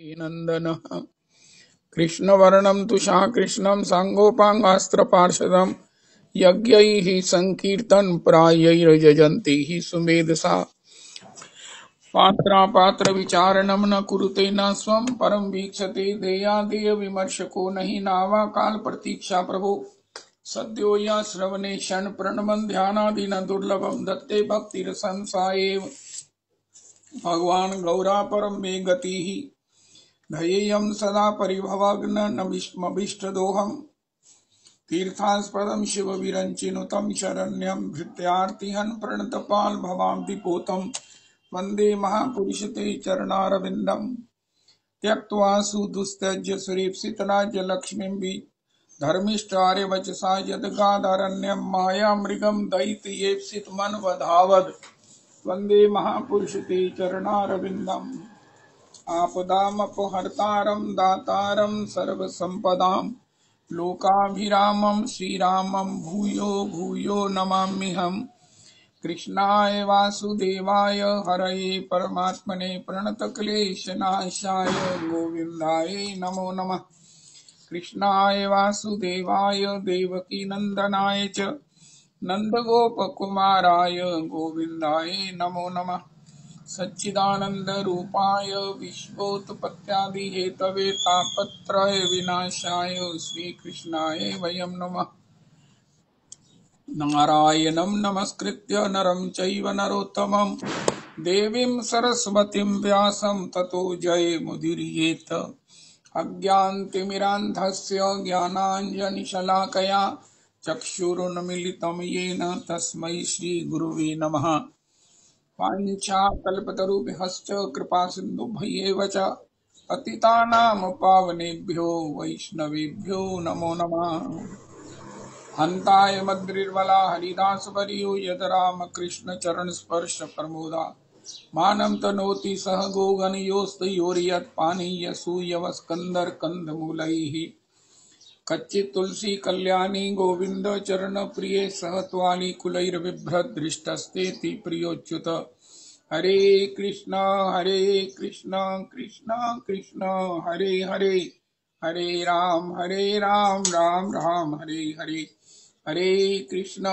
नन्दनः कृष्णवर्णं तुषा कृष्णं साङ्गोपाङ्गास्त्रपार्षदं यज्ञैः सङ्कीर्तनप्रायैर्यजन्ति हि सुमेधसा पात्रापात्रविचारणं न कुरुते न स्वं परं वीक्षते देयादेयविमर्शको न हि नावा कालप्रतीक्षा प्रभो सद्यो या श्रवणे क्षण प्रणमन् ध्यानादिन दुर्लभं दत्ते भक्तिरसं सा एव भगवान् गौरा परं मे गतिः ध्येयं सदा परिभवग्नमभीष्टदोहम् तीर्थास्पदं शिवविरञ्चिनुतं शरण्यं भृत्यार्तिहन् प्रणतपाल भवाब्धिपोतं वन्दे महापुरुष ते चरणारविन्दम् त्यक्त्वा सुदुस्त्यज्य सुरेप्सितराज्यलक्ष्मीं धर्मिष्ठार्यवचसा यद्गादारण्यं मायामृगं दयितयेप्सितमन्वधावद् वन्दे महापुरुष ते चरणारविन्दम् आपदामपहर्तारं दातारं सर्वसम्पदां लोकाभिरामं श्रीरामं भूयो भूयो नमाम्यहम् कृष्णाय वासुदेवाय हरये परमात्मने प्रणतक्लेशनाशाय गोविन्दाय नमो नमः। कृष्णाय वासुदेवाय देवकीनन्दनाय च नन्दगोपकुमाराय गोविन्दाय नमो नमः। सच्चिदानन्दरूपाय विश्वोत्पत्त्यादिहेतवे तापत्रय विनाशाय श्रीकृष्णाय वयं नमः। नारायणं नमस्कृत्य नरं चैव नरोत्तमं देवीं सरस्वतीं व्यासं ततो जयमुदीरयेत्। अज्ञानतिमिरान्धस्य ज्ञानाञ्जनशलाकया चक्षुरुन्मीलितं येन तस्मै श्रीगुरुवे नमः। वाञ्छाकल्पतरुभ्यश्च कृपासिन्धुभ्यैव च पतितानां पावनेभ्यो वैष्णवेभ्यो नमो नमः। हन्ताय मद्रिर्बला हरिदासवर्यो यद रामकृष्ण चरण स्पर्श प्रमोदा मानं तनोति सह गोगणयोस्तयोर्यत्पानीय सूयवस्कन्दर कंदमूलैः कच्चित् तुलसी कल्याणी गोविंद चरण प्रिय सहत्वानि कुलैर्बिभ्रत् दृष्टस्तेति प्रियोच्युत। हरे कृष्ण कृष्ण कृष्ण हरे हरे हरे राम राम राम हरे हरे हरे कृष्ण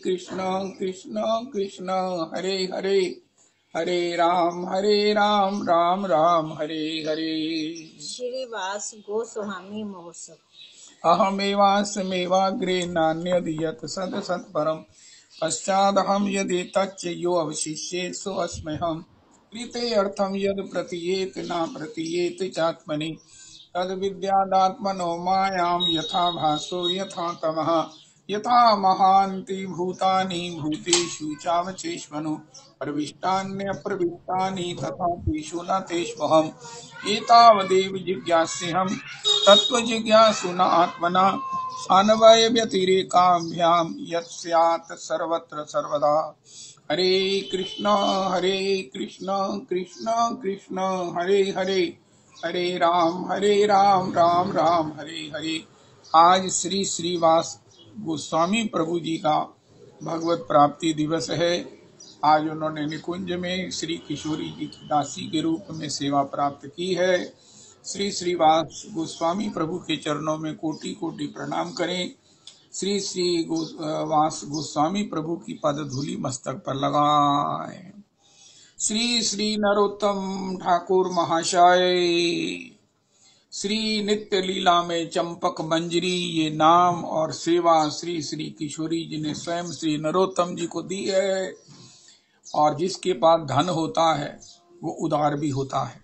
कृष्ण कृष्ण हरे हरे हरे राम राम राम हरे हरे। श्रीवास गोस्वामी महोत्सव। अहमेवास्मेवाग्रे नान्यद् यत् सत् सत्परम् पश्चादहं यदेतच्च यो अवशिष्येत् सो अस्म्यहम्। प्रीते अर्थं यद् प्रतीयेत न प्रतीयेत चात्मनि तद्विद्यादात्मनो मायां यथा भासो यथा तमः यथा महान्ति भूतानि भूतेषु चावचेष्मनु प्रविष्टान्यप्रविष्टानि तथा तेषु न तेष्वहम्। एतावदेव जिज्ञास्यहम् तत्त्वजिज्ञासुना आत्मना अन्वयव्यतिरेकाभ्यां यत् स्यात् सर्वत्र सर्वदा। हरे कृष्ण कृष्ण कृष्ण हरे हरे हरे राम राम राम हरे हरे। आज श्री श्रीवास गोस्वामी प्रभु जी का भगवत प्राप्ति दिवस है। आज उन्होंने निकुंज में श्री किशोरी जी की दासी के रूप में सेवा प्राप्त की है। श्री श्रीवास गोस्वामी प्रभु के चरणों में कोटि कोटि प्रणाम करें। श्री वास गोस्वामी प्रभु की पद धूलि मस्तक पर लगाएं। श्री श्री नरोत्तम ठाकुर महाशय श्री नित्य लीला में चंपक मंजरी ये नाम और सेवा श्री श्री किशोरी जी ने स्वयं श्री नरोत्तम जी को दी है। और जिसके पास धन होता है वो उदार भी होता है।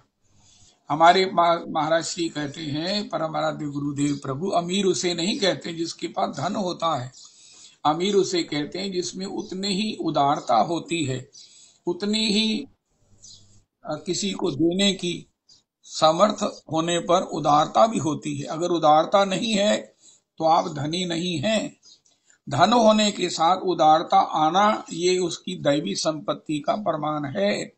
हमारे महाराज श्री कहते हैं परम आराध्य गुरुदेव प्रभु, अमीर उसे नहीं कहते जिसके पास धन होता है, अमीर उसे कहते हैं जिसमें उतनी ही उदारता होती है, उतनी ही किसी को देने की समर्थ होने पर उदारता भी होती है। अगर उदारता नहीं है तो आप धनी नहीं हैं। धन होने के साथ उदारता आना ये उसकी दैवी संपत्ति का प्रमाण है।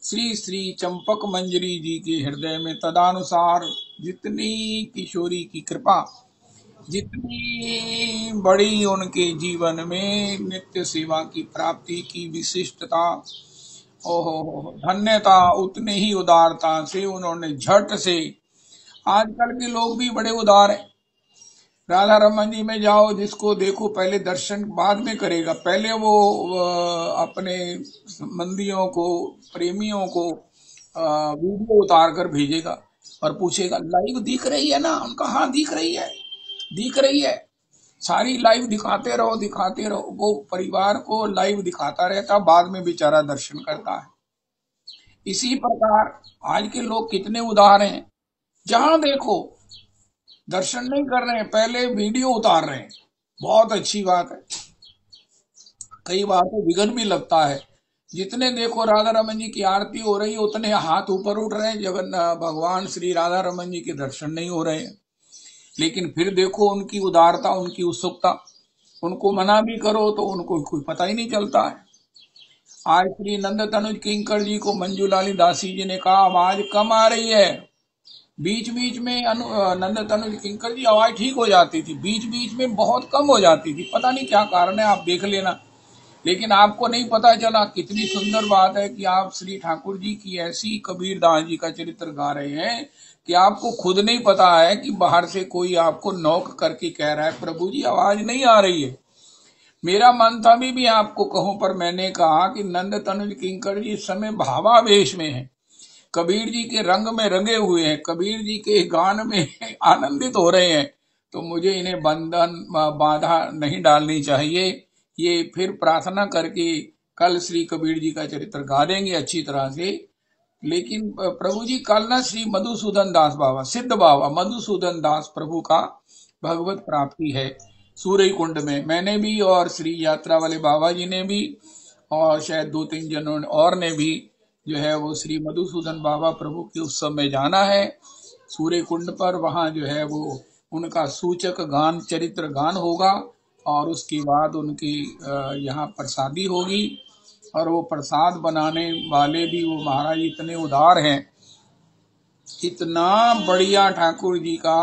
श्री श्री चंपक मंजरी जी के हृदय में तदानुसार जितनी किशोरी की कृपा, जितनी बड़ी उनके जीवन में नित्य सेवा की प्राप्ति की विशिष्टता ओहो, धन्यता उतने ही उदारता से उन्होंने झट से। आजकल के लोग भी बड़े उदार हैं। राधा रमन जी में जाओ, जिसको देखो पहले दर्शन बाद में करेगा, पहले वो अपने संबंधियों को, प्रेमियों को वीडियो उतार कर भेजेगा और पूछेगा लाइव दिख रही है ना। उनका हाँ दिख रही है, दिख रही है। सारी लाइव दिखाते रहो दिखाते रहो। वो परिवार को लाइव दिखाता रहता, बाद में बेचारा दर्शन करता है। इसी प्रकार आज के लोग कितने उदार हैं, जहां देखो दर्शन नहीं कर रहे हैं, पहले वीडियो उतार रहे हैं। बहुत अच्छी बात है। कई बार तो विघ्न भी लगता है। जितने देखो राधा रमन जी की आरती हो रही है, उतने हाथ ऊपर उठ रहे हैं, जगन्नाथ भगवान श्री राधा रमन जी के दर्शन नहीं हो रहे हैं। लेकिन फिर देखो उनकी उदारता, उनकी उत्सुकता। उनको मना भी करो तो उनको कोई पता ही नहीं चलता है। आज श्री नंद तनुज किंकर जी को मंजूलाली दासी जी ने कहा आवाज कम आ रही है। बीच बीच में नंद तनुज किंकर जी आवाज ठीक हो जाती थी, बीच बीच में बहुत कम हो जाती थी। पता नहीं क्या कारण है, आप देख लेना। लेकिन आपको नहीं पता चला। कितनी सुंदर बात है कि आप श्री ठाकुर जी की ऐसी कबीरदास जी का चरित्र गा रहे हैं कि आपको खुद नहीं पता है कि बाहर से कोई आपको नॉक करके कह रहा है प्रभु जी आवाज नहीं आ रही है। मेरा मन था भी आपको कहूं, पर मैंने कहा कि नंद तनुज किंकर जी इस समय भावावेश में है, कबीर जी के रंग में रंगे हुए हैं, कबीर जी के गान में आनंदित हो रहे हैं। तो मुझे इन्हें बंधन बाधा नहीं डालनी चाहिए। ये फिर प्रार्थना करके कल श्री कबीर जी का चरित्र गा देंगे अच्छी तरह से। लेकिन प्रभु जी कल ना श्री मधुसूदन दास बाबा, सिद्ध बाबा मधुसूदन दास प्रभु का भगवत प्राप्ति है सूर्य कुंड में। मैंने भी और श्री यात्रा वाले बाबा जी ने भी और शायद 2-3 जनों और ने भी जो है वो श्री मधुसूदन बाबा प्रभु के उत्सव में जाना है सूर्य कुंड पर। वहां जो है वो उनका सूचक गान, चरित्र गान होगा और उसके बाद उनकी यहाँ प्रसादी होगी। और वो प्रसाद बनाने वाले भी वो महाराज इतने उदार हैं, इतना बढ़िया ठाकुर जी का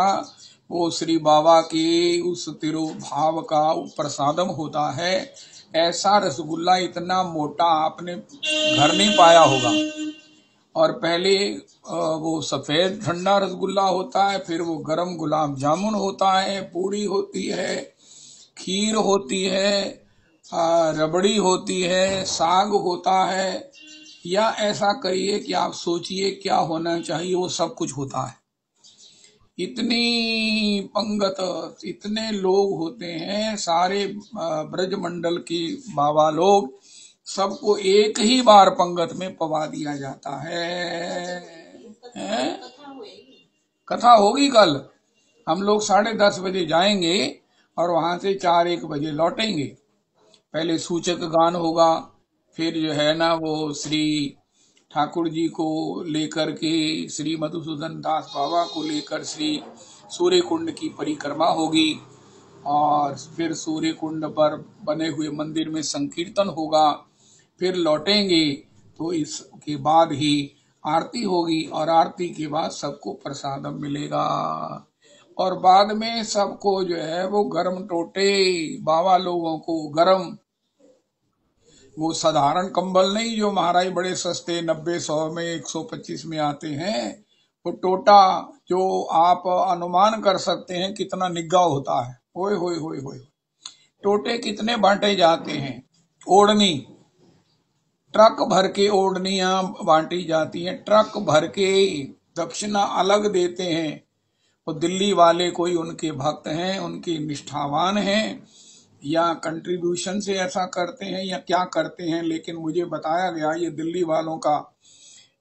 वो श्री बाबा के उस तिरुभाव का प्रसादम होता है। ऐसा रसगुल्ला इतना मोटा आपने घर नहीं पाया होगा। और पहले वो सफेद ठंडा रसगुल्ला होता है, फिर वो गरम गुलाब जामुन होता है, पूड़ी होती है, खीर होती है, रबड़ी होती है, साग होता है। या ऐसा करिए कि आप सोचिए क्या होना चाहिए, वो सब कुछ होता है। इतनी पंगत, इतने लोग होते हैं, सारे ब्रज मंडल के बाबा लोग, सबको एक ही बार पंगत में पवा दिया जाता है। कथा होगी कल। हम लोग 10:30 बजे जाएंगे और वहां से 4-1 बजे लौटेंगे। पहले सूचक गान होगा, फिर जो है ना वो श्री ठाकुर जी को लेकर के, श्री मधुसूदन दास बाबा को लेकर श्री सूर्य कुंड की परिक्रमा होगी। और फिर सूर्य कुंड पर बने हुए मंदिर में संकीर्तन होगा। फिर लौटेंगे तो इसके बाद ही आरती होगी और आरती के बाद सबको प्रसादम मिलेगा। और बाद में सबको जो है वो गरम टोटे, बाबा लोगों को गरम, वो साधारण कंबल नहीं जो महाराज बड़े सस्ते 90-100 में 125 में आते हैं, वो टोटा जो आप अनुमान कर सकते हैं कितना निग्गा होता है। होए होए होए होए, टोटे कितने बांटे जाते हैं। ओढ़नी, ट्रक भर के ओढ़नियां बांटी जाती हैं, ट्रक भर के। दक्षिणा अलग देते हैं। वो दिल्ली वाले कोई उनके भक्त हैं, उनके निष्ठावान हैं, या कंट्रीब्यूशन से ऐसा करते हैं या क्या करते हैं। लेकिन मुझे बताया गया ये दिल्ली वालों का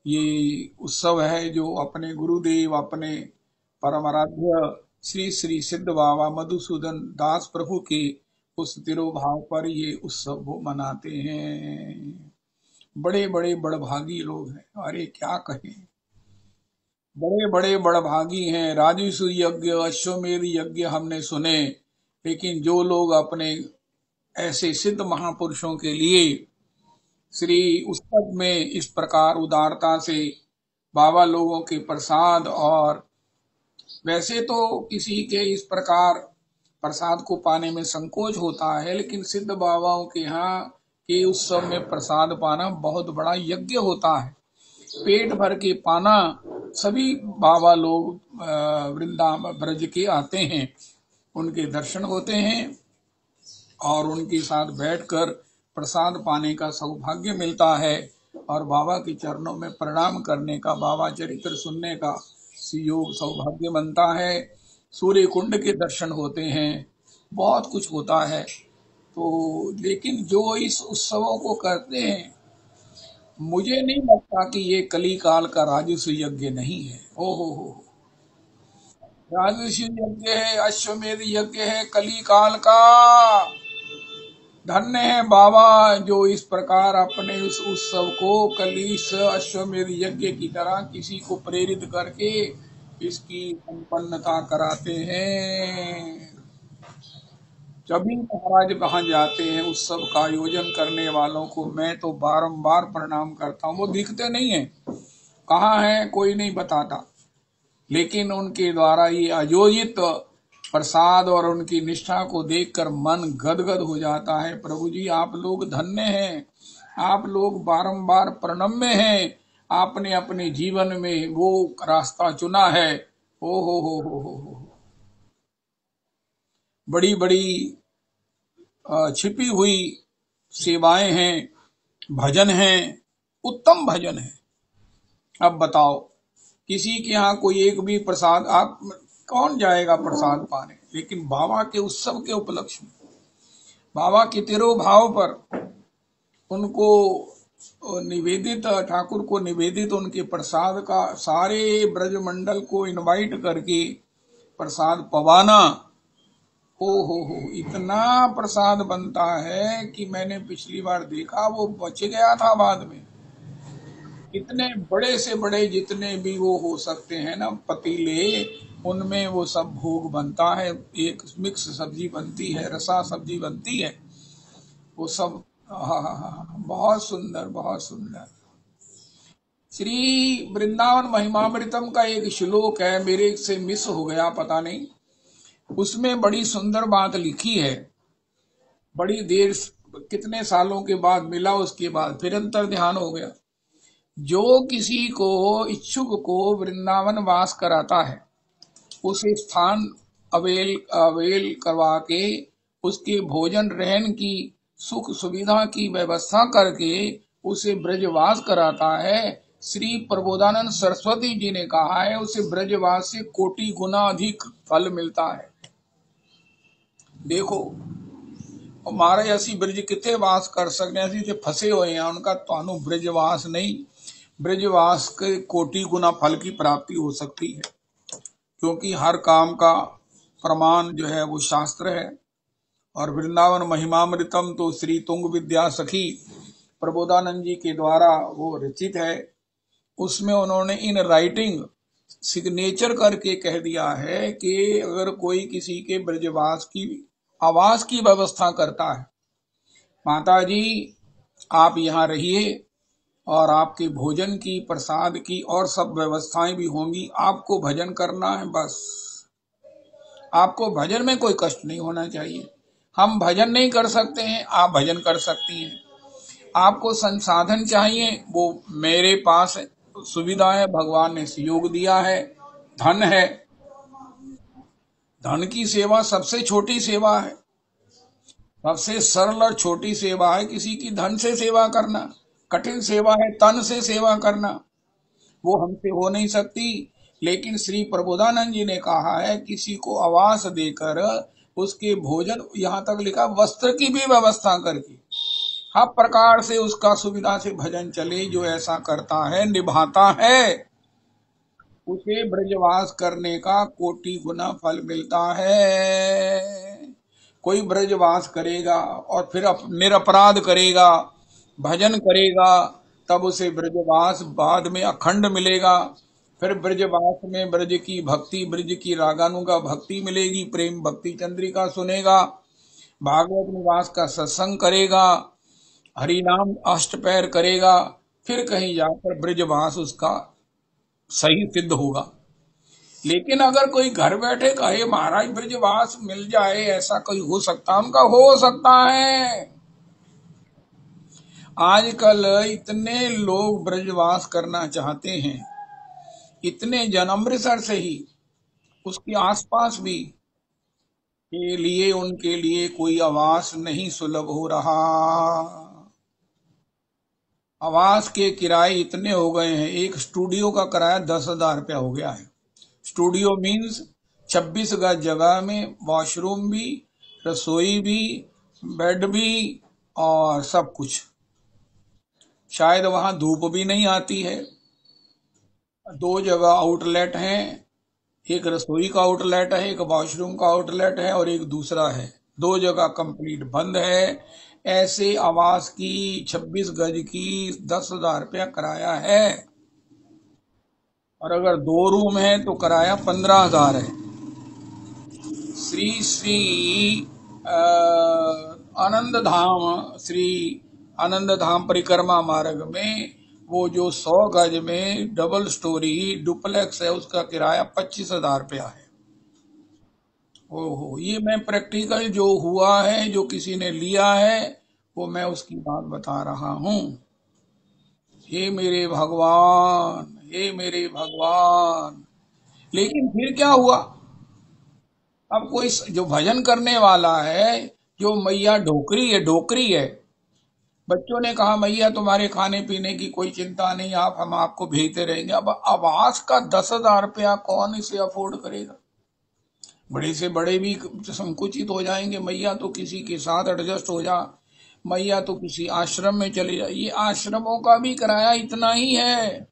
ये उत्सव है, जो अपने गुरुदेव, अपने परम आराध्य श्री श्री सिद्ध बाबा मधुसूदन दास प्रभु के उस तिरुभाव पर ये उत्सव वो मनाते हैं। बड़े बड़े बड़भागी लोग हैं, अरे क्या कहें, बड़े बड़े बड़भागी हैं। राजस्व यज्ञ, अश्वमेध यज्ञ हमने सुने, लेकिन जो लोग अपने ऐसे सिद्ध महापुरुषों के लिए श्री उत्सव में इस प्रकार उदारता से बाबा लोगों के प्रसाद, और वैसे तो किसी के इस प्रकार प्रसाद को पाने में संकोच होता है, लेकिन सिद्ध बाबाओं के यहाँ कि उत्सव में प्रसाद पाना बहुत बड़ा यज्ञ होता है। पेट भर के पाना सभी बाबा लोग वृंदावन ब्रज के आते हैं, उनके दर्शन होते हैं और उनके साथ बैठकर प्रसाद पाने का सौभाग्य मिलता है और बाबा के चरणों में प्रणाम करने का, बाबा चरित्र सुनने का योग सौभाग्य बनता है। सूर्य कुंड के दर्शन होते हैं, बहुत कुछ होता है। तो लेकिन जो इस उत्सवों को करते हैं, मुझे नहीं लगता कि ये कली काल का राजस्व यज्ञ नहीं है। हो राजस्व यज्ञ है, अश्वमेध यज्ञ है कली काल का। धन्य है बाबा जो इस प्रकार अपने इस उत्सव को कलीस अश्वमेध यज्ञ की तरह किसी को प्रेरित करके इसकी संपन्नता कराते हैं। जब महाराज कहाँ जाते हैं उत्सव का आयोजन करने वालों को मैं तो बारंबार प्रणाम करता हूँ। वो दिखते नहीं है, कहाँ है कोई नहीं बताता, लेकिन उनके द्वारा ये आयोजित प्रसाद और उनकी निष्ठा को देखकर मन गदगद हो जाता है। प्रभु जी आप लोग धन्य हैं, आप लोग बारंबार प्रणम्य हैं, आपने अपने जीवन में वो रास्ता चुना है। ओ हो बड़ी बड़ी छिपी हुई सेवाएं हैं, भजन हैं, उत्तम भजन है। अब बताओ किसी के यहाँ कोई एक भी प्रसाद, आप कौन जाएगा प्रसाद पाने, लेकिन बाबा के उत्सव के उपलक्ष्य में, बाबा के तिरोभाव पर उनको निवेदित, ठाकुर को निवेदित उनके प्रसाद का सारे ब्रजमंडल को इनवाइट करके प्रसाद पवाना। हो इतना प्रसाद बनता है कि मैंने पिछली बार देखा वो बच गया था बाद में। इतने बड़े से बड़े जितने भी वो हो सकते हैं ना पतीले, उनमें वो सब भोग बनता है। एक मिक्स सब्जी बनती है, रसा सब्जी बनती है, वो सब बहुत सुंदर, बहुत सुंदर। श्री वृंदावन महिमामृतम का एक श्लोक है, मेरे से मिस हो गया पता नहीं, उसमें बड़ी सुंदर बात लिखी है। बड़ी देर कितने सालों के बाद मिला, उसके बाद फिर अंतर ध्यान हो गया। जो किसी को इच्छुक को वृंदावन वास कराता है, उसे स्थान अवेल करवा के उसके भोजन रहन की सुख सुविधा की व्यवस्था करके उसे ब्रजवास कराता है। श्री प्रबोधानंद सरस्वती जी ने कहा है उसे ब्रजवास से कोटि गुना अधिक फल मिलता है। देखो हमारे असी ब्रज कितने वास कर सकते हैं, असी फंसे हुए हैं, उनका तो ब्रजवास नहीं, ब्रजवास के कोटि गुना फल की प्राप्ति हो सकती है, क्योंकि हर काम का प्रमाण जो है वो शास्त्र है। और वृंदावन महिमामृतम तो श्री तुंग विद्या सखी प्रबोधानंद जी के द्वारा वो रचित है। उसमें उन्होंने इन राइटिंग सिग्नेचर करके कह दिया है कि अगर कोई किसी के ब्रजवास की आवास की व्यवस्था करता है, माता जी आप यहाँ रहिए और आपके भोजन की, प्रसाद की और सब व्यवस्थाएं भी होंगी, आपको भजन करना है बस। आपको भजन में कोई कष्ट नहीं होना चाहिए। हम भजन नहीं कर सकते हैं, आप भजन कर सकती हैं। आपको संसाधन चाहिए, वो मेरे पास सुविधा है, भगवान ने सहयोग दिया है, धन है। धन की सेवा सबसे छोटी सेवा है, सबसे सरल और छोटी सेवा है किसी की धन से सेवा करना। कठिन सेवा है तन से सेवा करना, वो हमसे हो नहीं सकती। लेकिन श्री प्रबोधानंद जी ने कहा है किसी को आवास देकर उसके भोजन, यहाँ तक लिखा वस्त्र की भी व्यवस्था करके हर प्रकार से उसका सुविधा से भजन चले। जो ऐसा करता है, निभाता है, उसे ब्रजवास करने का कोटि गुना फल मिलता है। कोई ब्रजवास करेगा और फिर निरपराध करेगा, भजन करेगा, तब उसे ब्रजवास बाद में अखंड मिलेगा। फिर ब्रजवास में ब्रज की भक्ति, ब्रज की रागानुगा भक्ति मिलेगी, प्रेम भक्ति चंद्रिका सुनेगा, भागवत निवास का सत्संग करेगा, हरिनाम अष्टपैर करेगा, फिर कहीं जाकर ब्रजवास उसका सही सिद्ध होगा। लेकिन अगर कोई घर बैठे कहे महाराज ब्रजवास मिल जाए, ऐसा कोई हो सकता? उनका हो सकता है, आजकल इतने लोग ब्रजवास करना चाहते हैं, इतने जन अमृतसर से ही उसके आसपास भी के लिए उनके लिए कोई आवास नहीं सुलभ हो रहा। आवास के किराए इतने हो गए हैं, एक स्टूडियो का किराया 10,000 रुपया हो गया है। स्टूडियो मीन्स 26 गज जगह में वॉशरूम भी, रसोई भी, बेड भी और सब कुछ। शायद वहां धूप भी नहीं आती है। 2 जगह आउटलेट हैं, एक रसोई का आउटलेट है, एक वॉशरूम का आउटलेट है और एक दूसरा है। 2 जगह कंप्लीट बंद है। ऐसे आवास की 26 गज की 10,000 रुपया किराया है, और अगर 2 रूम है तो किराया 15,000 है। श्री श्री आनंद धाम, श्री आनंद धाम परिक्रमा मार्ग में वो जो 100 गज में डबल स्टोरी डुप्लेक्स है, उसका किराया 25,000 रुपया है। ओहो, ये मैं प्रैक्टिकल जो हुआ है, जो किसी ने लिया है, वो मैं उसकी बात बता रहा हूँ। हे मेरे भगवान, हे मेरे भगवान। लेकिन फिर क्या हुआ? अब कोई जो भजन करने वाला है, जो मैया ढोकरी है, ढोकरी है, बच्चों ने कहा मैया तुम्हारे खाने पीने की कोई चिंता नहीं, आप हम आपको भेजते रहेंगे। अब आवास का 10,000 रुपया कौन इसे अफोर्ड करेगा? बड़े से बड़े भी संकुचित हो जाएंगे। मैया तो किसी के साथ एडजस्ट हो जा, मैया तो किसी आश्रम में चले जा। ये आश्रमों का भी किराया इतना ही है,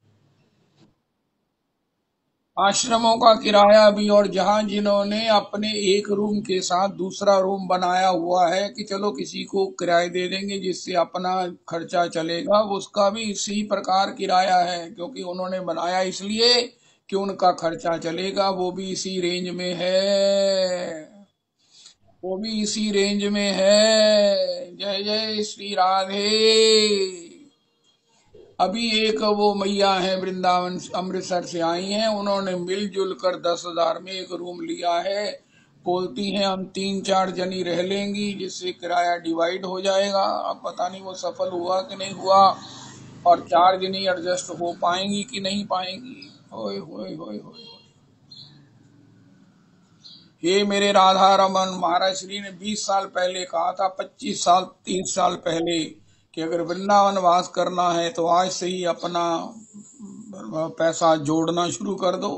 आश्रमों का किराया भी। और जहां जिन्होंने अपने एक रूम के साथ दूसरा रूम बनाया हुआ है कि चलो किसी को किराए दे देंगे जिससे अपना खर्चा चलेगा, उसका भी इसी प्रकार किराया है, क्योंकि उन्होंने बनाया इसलिए कि उनका खर्चा चलेगा। वो भी इसी रेंज में है, वो भी इसी रेंज में है। जय जय श्री राधे। अभी एक वो मैया है वृंदावन अमृतसर से आई हैं, उन्होंने मिलजुल कर 10,000 में एक रूम लिया है। बोलती हैं हम 3-4 जनी रह लेंगी, जिससे किराया डिवाइड हो जाएगा। अब पता नहीं वो सफल हुआ कि नहीं हुआ, और 4 जनी एडजस्ट हो पाएंगी कि नहीं पाएंगी। होए होए होए होए। ये मेरे राधा रमन महाराज श्री ने 20 साल पहले कहा था, 25 साल 30 साल पहले, कि अगर वृंदावन वास करना है तो आज से ही अपना पैसा जोड़ना शुरू कर दो।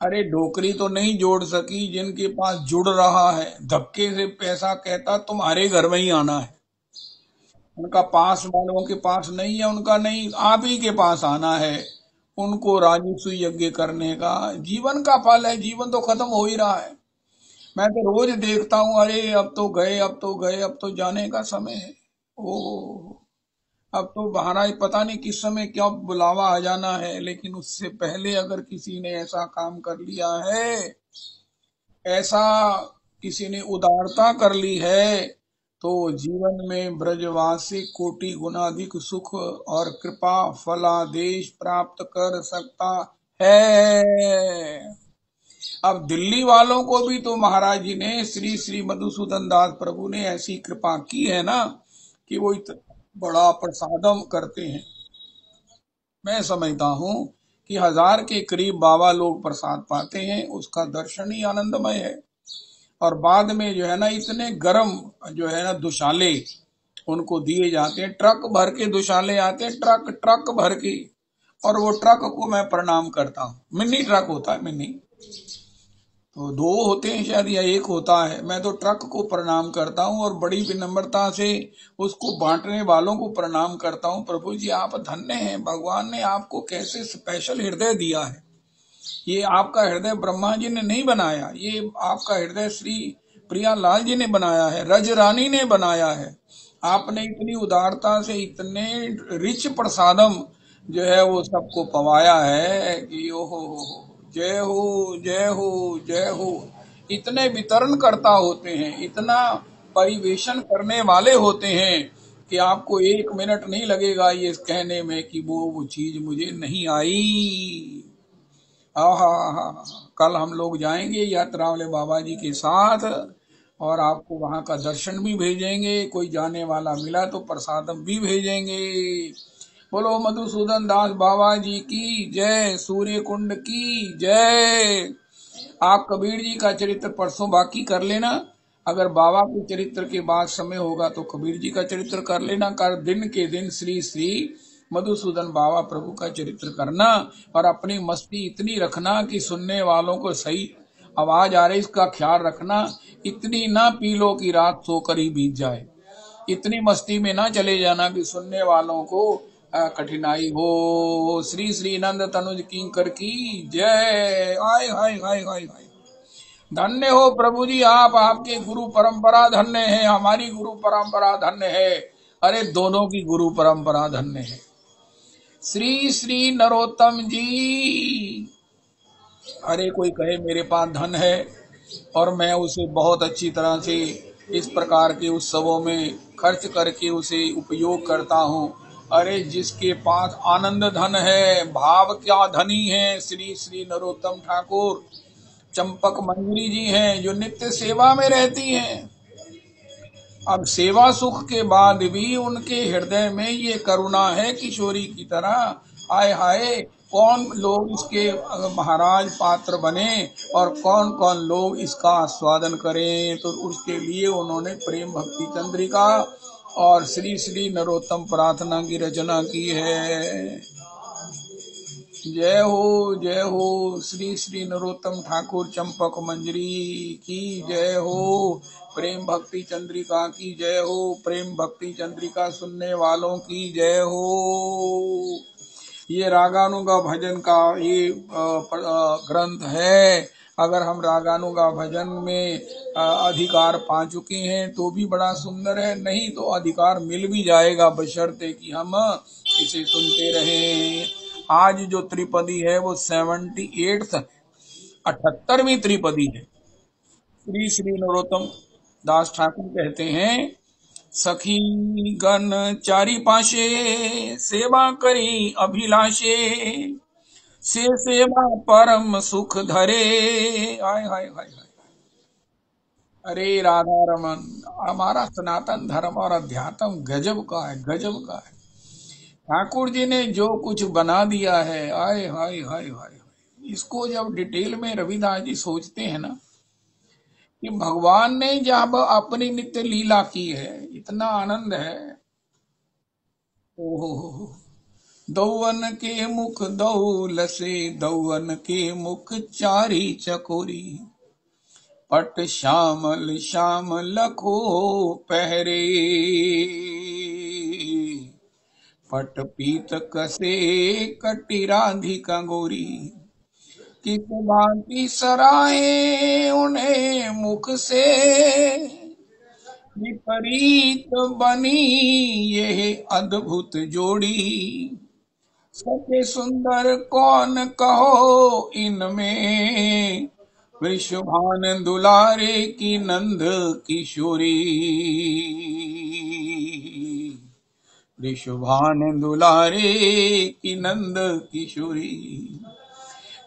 अरे डोकरी तो नहीं जोड़ सकी, जिनके पास जुड़ रहा है धक्के से पैसा कहता तुम्हारे घर में ही आना है। उनका पास वालों के पास नहीं है, उनका नहीं, आप ही के पास आना है। उनको राजस्व यज्ञ करने का जीवन का फल है। जीवन तो खत्म हो ही रहा है। मैं तो रोज देखता हूँ, अरे अब तो गए, अब तो गए, अब तो जाने का समय है। ओ, अब तो महाराज पता नहीं किस समय क्या बुलावा आ जाना है। लेकिन उससे पहले अगर किसी ने ऐसा काम कर लिया है, ऐसा किसी ने उदारता कर ली है, तो जीवन में ब्रजवास से कोटि गुना अधिक सुख और कृपा फलादेश प्राप्त कर सकता है। अब दिल्ली वालों को भी तो महाराज जी ने, श्री श्री मधुसूदन दास प्रभु ने ऐसी कृपा की है ना, कि वो बड़ा प्रसादम करते हैं। मैं समझता हूँ कि 1000 के करीब बाबा लोग प्रसाद पाते हैं, उसका दर्शन ही आनंदमय है। और बाद में जो है ना, इतने गर्म जो है ना दुशाले उनको दिए जाते हैं, ट्रक भर के दुशाले आते हैं, ट्रक ट्रक भर के। और वो ट्रक को मैं प्रणाम करता हूँ। मिनी ट्रक होता है, मिनी तो 2 होते हैं शायद, या 1 होता है। मैं तो ट्रक को प्रणाम करता हूँ और बड़ी विनम्रता से उसको बांटने वालों को प्रणाम करता हूँ। प्रभु जी आप धन्य हैं, भगवान ने आपको कैसे स्पेशल हृदय दिया है। ये आपका हृदय ब्रह्मा जी ने नहीं बनाया, ये आपका हृदय श्री प्रिया लाल जी ने बनाया है, रज रानी ने बनाया है। आपने इतनी उदारता से इतने रिच प्रसादम जो है वो सबको पवाया है कि ओहो जय हो जय हो जय हो। इतने वितरण करता होते हैं, इतना परिवेशन करने वाले होते हैं कि आपको 1 मिनट नहीं लगेगा ये कहने में कि वो चीज मुझे नहीं आई। आहा, कल हम लोग जाएंगे यात्रा वाले बाबा जी के साथ, और आपको वहां का दर्शन भी भेजेंगे, कोई जाने वाला मिला तो प्रसादम भी भेजेंगे। बोलो मधुसूदन दास बाबा जी की जय, सूर्य कुंड की जय। आप कबीर जी का चरित्र परसों बाकी कर लेना, अगर बाबा के चरित्र के बाद समय होगा तो कबीर जी का चरित्र कर लेना। कर दिन के दिन श्री श्री मधुसूदन बाबा प्रभु का चरित्र करना, और अपनी मस्ती इतनी रखना कि सुनने वालों को सही आवाज आ रही इसका ख्याल रखना। इतनी ना पी लो कि रात सोकर ही बीत जाए, इतनी मस्ती में ना चले जाना कि सुनने वालों को कठिनाई हो। श्री श्री नंद तनुज किंकर की जय। हाय हाय हाय हाय हाय। धन्य हो प्रभु जी आप, आपके गुरु परंपरा धन्य है, हमारी गुरु परंपरा धन्य है, अरे दोनों की गुरु परंपरा धन्य है। श्री श्री नरोत्तम जी, अरे कोई कहे मेरे पास धन है और मैं उसे बहुत अच्छी तरह से इस प्रकार के उत्सवों में खर्च करके उसे उपयोग करता हूँ। अरे जिसके पास आनंद धन है, भाव क्या धनी है, श्री श्री नरोत्तम ठाकुर चंपक मंजरी जी हैं, जो नित्य सेवा में रहती हैं। अब सेवा सुख के बाद भी उनके हृदय में ये करुणा है किशोरी की तरह। आय हाय, कौन लोग इसके महाराज पात्र बने और कौन कौन लोग इसका आस्वादन करें, तो उसके लिए उन्होंने प्रेम भक्ति चंद्रिका और श्री श्री नरोत्तम प्रार्थना की रचना की है। जय हो श्री श्री नरोत्तम ठाकुर चंपक मंजरी की जय हो, प्रेम भक्ति चंद्रिका की जय हो, प्रेम भक्ति चंद्रिका सुनने वालों की जय हो। ये रागानुगा भजन का ये ग्रंथ है। अगर हम रागानुगा भजन में अधिकार पा चुके हैं तो भी बड़ा सुंदर है, नहीं तो अधिकार मिल भी जाएगा बशर्ते कि हम इसे सुनते रहें। आज जो त्रिपदी है वो 78th 78वीं त्रिपदी है। श्री श्री नरोत्तम दास ठाकुर कहते हैं, सखी गण चारी पाशे सेवा करी अभिलाषे, से सेवा परम सुख धरे। हाय हाय हाय हाय। अरे राधा रमन, हमारा सनातन धर्म और अध्यात्म गजब का है, गजब का है। ठाकुर जी ने जो कुछ बना दिया है, आय हाय हाय हाय, इसको जब डिटेल में रविदास जी सोचते हैं ना कि भगवान ने जब अपनी नित्य लीला की है, इतना आनंद है। ओहो, दौवन के मुख दौल से, दौवन के मुख चारी चकोरी, पट श्यामल श्याम लखो पहरे, पट पीत कसे कटी राधिका गोरी, किस भांति सराहे उन्हें मुख से, विपरीत बनी यह अद्भुत जोड़ी, सत्य सुंदर कौन कहो इनमें, वृषभान दुलारे की नंद किशोरी, वृषभान दुलारे की नंद किशोरी।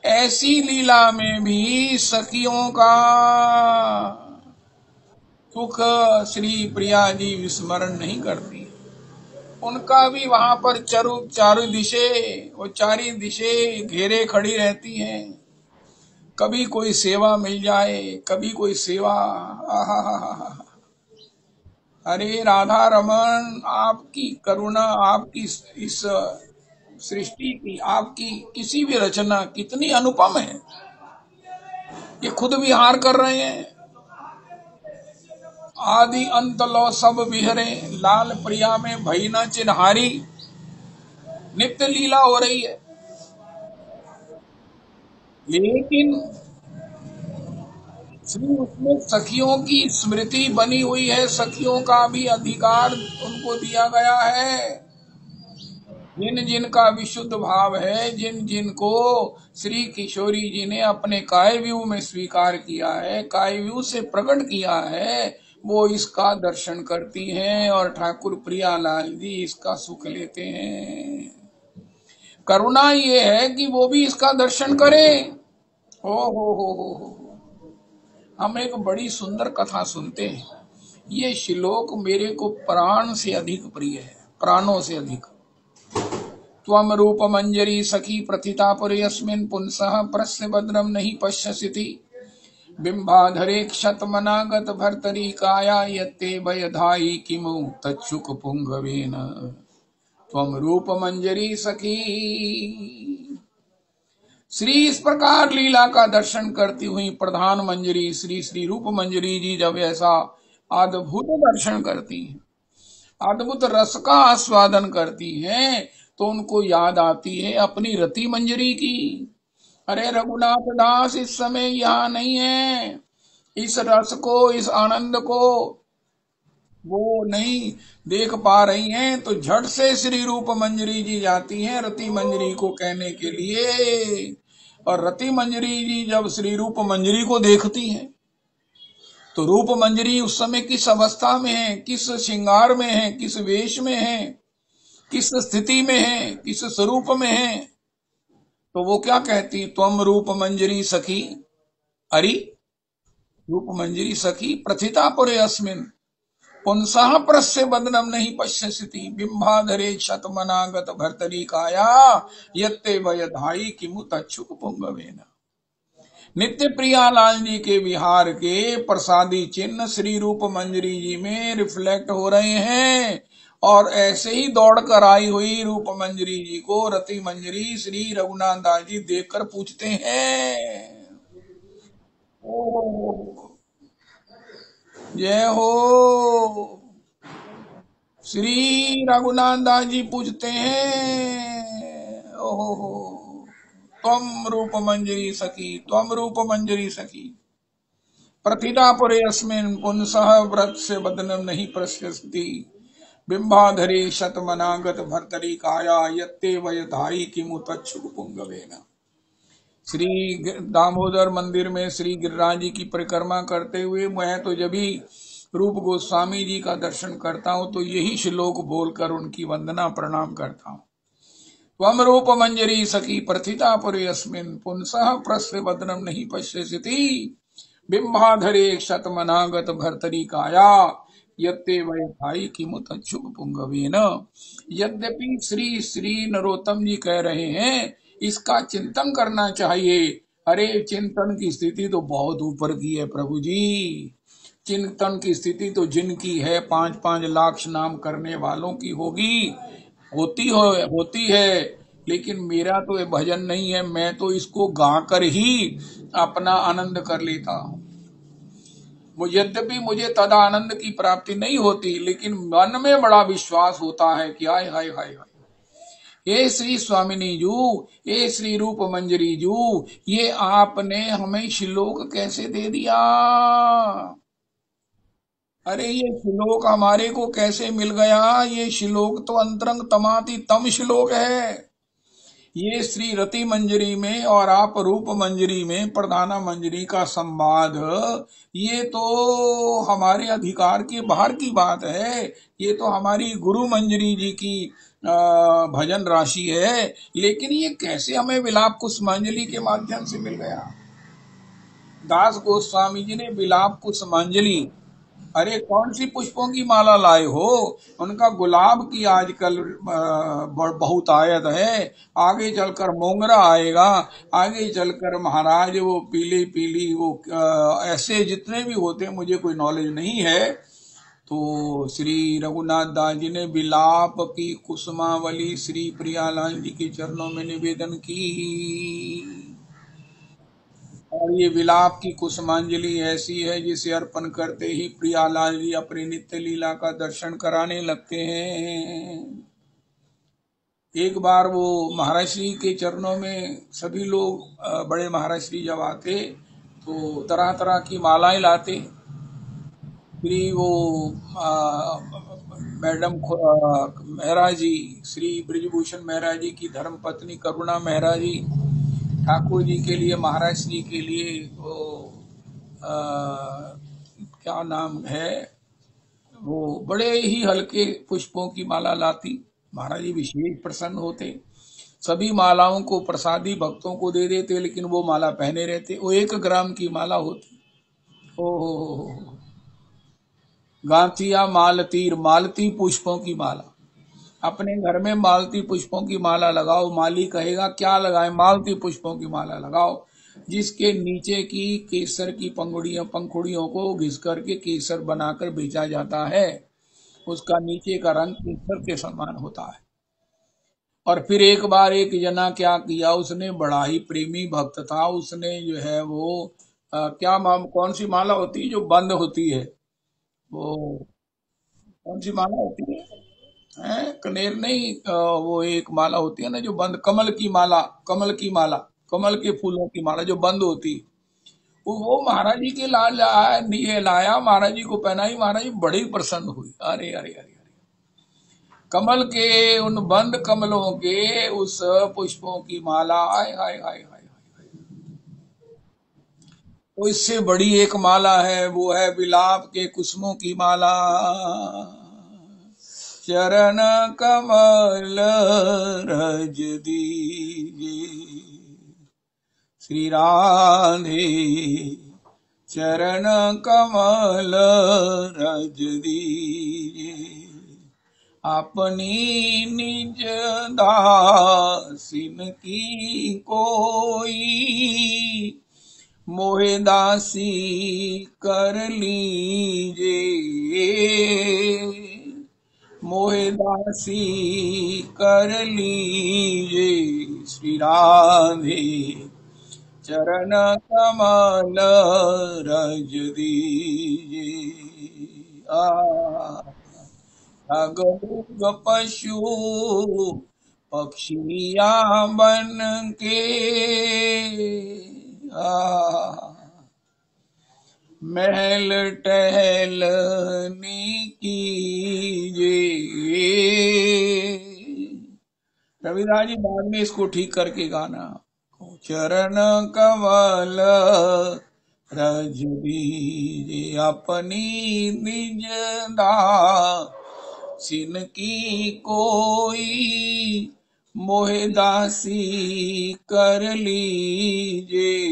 ऐसी लीला में भी सखियों का सुख श्री प्रिया जी विस्मरण नहीं करती। उनका भी वहां पर चारों दिशे, वो चारी दिशे घेरे खड़ी रहती हैं। कभी कोई सेवा मिल जाए, कभी कोई सेवा। आहा, अरे राधा रमन, आपकी करुणा, आपकी इस सृष्टि की, आपकी किसी भी रचना कितनी अनुपम है। ये खुद विहार कर रहे हैं। आदि अंत लो सब विहरे, लाल प्रिया में भई न चिन्हारी, नित्य लीला हो रही है। लेकिन श्री उसमें सखियों की स्मृति बनी हुई है, सखियों का भी अधिकार उनको दिया गया है। जिन जिनका विशुद्ध भाव है, जिन जिनको श्री किशोरी जी ने अपने कायव्यूह में स्वीकार किया है, कायव्यूह से प्रकट किया है, वो इसका दर्शन करती हैं और ठाकुर प्रियालाल जी इसका सुख लेते हैं। करुणा ये है कि वो भी इसका दर्शन करें। हो। हम एक बड़ी सुंदर कथा सुनते हैं। ये श्लोक मेरे को प्राण से अधिक प्रिय है, प्राणों से अधिक। त्वम रूप मंजरी सखी प्रथिता पुरस्मिन् पुंसः प्रस्य भद्रम नहीं पश्यसिति बिंबाधरे क्षतमनागत भर्तरी काया यत्ते भयधाई किमु तच्छुक पुंगवेन त्वम रूप मंजरी सखी। श्री इस प्रकार लीला का दर्शन करती हुई प्रधान मंजरी श्री श्री रूप मंजरी जी जब ऐसा अद्भुत दर्शन करती हैं, अद्भुत रस का आस्वादन करती हैं, तो उनको याद आती है अपनी रति मंजरी की। अरे रघुनाथ दास इस समय यहाँ नहीं है, इस रस को, इस आनंद को वो नहीं देख पा रही हैं। तो झट से श्री रूप मंजरी जी जाती हैं रति मंजरी को कहने के लिए। और रति मंजरी जी जब श्री रूप मंजरी को देखती हैं तो रूप मंजरी उस समय किस अवस्था में है, किस श्रृंगार में है, किस वेश में है, किस स्थिति में है, किस स्वरूप में है। तो वो क्या कहती, त्वम रूप मंजरी सखी, अरे रूप मंजरी सखी प्रथिता पुरे अस्मिन् पुंसः प्रस्य बदनम नहीं पश्यसिति बिंबाधरे शतमनागत भर्तरी काया यत्ते वयधाई किमु तच्छुक पुंगवेन। नित्य प्रियालाल जी के विहार के प्रसादी चिन्ह श्री रूप मंजरी जी में रिफ्लेक्ट हो रहे हैं। और ऐसे ही दौड़ कर आई हुई रूप मंजरी जी को रति मंजरी श्री रघुनाथ दास जी देखकर पूछते हैं, जय हो। श्री रघुनाथ दास जी पूछते हैं, ओहो त्वम रूप मंजरी सखी, त्वम रूप मंजरी सखी प्रथिता पुरे अस्मिन् पुंसः व्रत से बदनम नहीं प्रशस्ति बिंबाधरे शतमनागत भर्तरी काया यत्ते वयधाई किमु तच्छुक पुंगवेन। श्री दामोदर मंदिर में श्री गिरिराज जी की परिक्रमा करते हुए मैं तो जब भी रूप गोस्वामी जी का दर्शन करता हूँ तो यही श्लोक बोलकर उनकी वंदना प्रणाम करता हूँ। त्वम रूप मंजरी सखी प्रथिता पुरे अस्मिन् पुंसः प्रस्य वदनम नहीं पश्यसिति बिंबाधरे शतमनागत भर्तरी काया यत्ते वयधाई किमु तच्छुक पुंगवेन। यद्यपि श्री श्री नरोत्तम जी कह रहे हैं इसका चिंतन करना चाहिए। अरे चिंतन की स्थिति तो बहुत ऊपर की है प्रभु जी। चिंतन की स्थिति तो जिनकी है 5-5 लाख नाम करने वालों की होती है। लेकिन मेरा तो ये भजन नहीं है, मैं तो इसको गाकर ही अपना आनंद कर लेता हूँ। यद्यपि मुझे तदा आनंद की प्राप्ति नहीं होती, लेकिन मन में बड़ा विश्वास होता है कि हाय हाय हाय हाय, ये श्री स्वामिनी जू, ये श्री रूप मंजरी जू, ये आपने हमें श्लोक कैसे दे दिया। अरे ये श्लोक हमारे को कैसे मिल गया। ये श्लोक तो अंतरंग तमाति तम श्लोक है। ये श्री रति मंजरी में और आप रूप मंजरी में प्रधाना मंजरी का संवाद, ये तो हमारे अधिकार के बाहर की बात है। ये तो हमारी गुरु मंजरी जी की भजन राशि है। लेकिन ये कैसे हमें विलाप कुसुमांजलि के माध्यम से मिल गया। दास गोस्वामी जी ने विलाप कुसुमांजलि, अरे कौन सी पुष्पों की माला लाए हो। उनका गुलाब की आजकल बहुत आयत है, आगे चलकर मोंगरा आएगा, आगे चलकर महाराज वो पीली पीली वो ऐसे जितने भी होते मुझे कोई नॉलेज नहीं है। तो श्री रघुनाथ दास जी ने विलाप की कुसुमावली श्री प्रियालाल जी के चरणों में निवेदन की। और ये विलाप की कुसुमांजलि ऐसी है जिसे अर्पण करते ही प्रियालाल जी अपनी नित्य लीला का दर्शन कराने लगते हैं। एक बार वो महाराज श्री के चरणों में सभी लोग बड़े महाराज श्री जब आते तो तरह तरह की मालाएं लाते। श्री वो मैडम मेहरा जी, श्री ब्रिजभूषण मेहरा जी की धर्म पत्नी करुणा मेहरा जी, ठाकुर जी के लिए, महाराज जी के लिए वो क्या नाम है, वो बड़े ही हल्के पुष्पों की माला लाती। महाराज जी विशेष प्रसन्न होते, सभी मालाओं को प्रसादी भक्तों को दे देते, लेकिन वो माला पहने रहते। वो 1 ग्राम की माला होती। ओ गांथिया मालतीर, मालती पुष्पों की माला। अपने घर में मालती पुष्पों की माला लगाओ। माली कहेगा क्या लगाए? मालती पुष्पों की माला लगाओ, जिसके नीचे की केसर की पंखुड़ियों को घिस करके केसर बनाकर बेचा जाता है। उसका नीचे का रंग केसर के समान होता है। और फिर एक बार एक जना क्या किया, उसने बड़ा ही प्रेमी भक्त था, उसने जो है वो कौन सी माला होती है जो बंद होती है, वो कौन सी माला होती है? कनेर नहीं, वो एक माला होती है ना जो बंद, कमल की माला, कमल की माला, कमल के फूलों की माला जो बंद होती है। वो महाराज जी के ये लाया, महाराज जी को पहनाई, महाराज जी बड़ी प्रसन्न हुई। अरे अरे अरे, कमल के उन बंद कमलों के उस पुष्पों की माला, आय हाय हाय हाय। तो इससे बड़ी एक माला है, वो है विलाप के कुसुमों की माला। चरण कमल रज दीजिए श्री राधे, चरण कमल रज दीजिए अपनी निज दासिन की कोई, मोहे दासी कर लीजिए, मोहे दासी कर लीजिए श्री राधे, चरण कमल रज दीजिए। अगुग पशु पक्षिया बन के महल टहलनी कीजिए। रविदास जी बाद में इसको ठीक करके गाना, चरण कमल रज दीजिए अपनी निज दासिन की कोई, मोहे दासी कर लीजिए,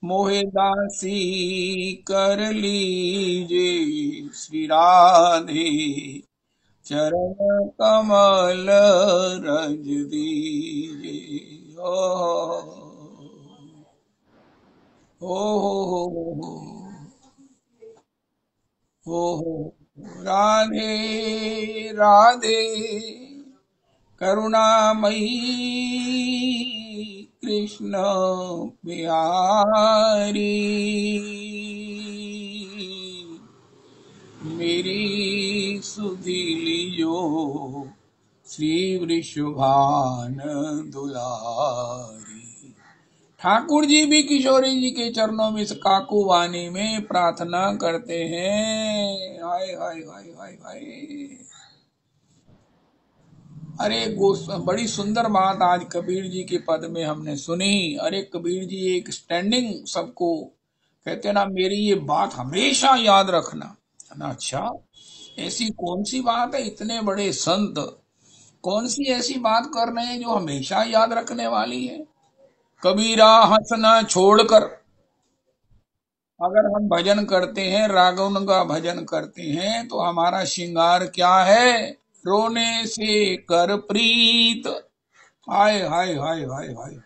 मोहे दासी कर लीजिए श्री राधे, चरण कमल रज दीजिए। ओ राधे राधे करुणामयी कृष्ण प्यारी, मेरी सुधीली जो श्री वृषभान दुलारी। ठाकुर जी भी किशोरी जी के चरणों में इस काकू वाणी में प्रार्थना करते हैं। हाय हाय हाय हाय हाय। अरे बड़ी सुंदर बात आज कबीर जी के पद में हमने सुनी। अरे कबीर जी एक स्टैंडिंग सबको कहते ना, मेरी ये बात हमेशा याद रखना ना। अच्छा, ऐसी कौन सी बात है? इतने बड़े संत कौन सी ऐसी बात कर रहे हैं जो हमेशा याद रखने वाली है? कबीरा हंसना छोड़कर, अगर हम भजन करते हैं, रागन का भजन करते हैं, तो हमारा श्रृंगार क्या है? रोने से कर प्रीत। हाय हाय हाय हाय हाय।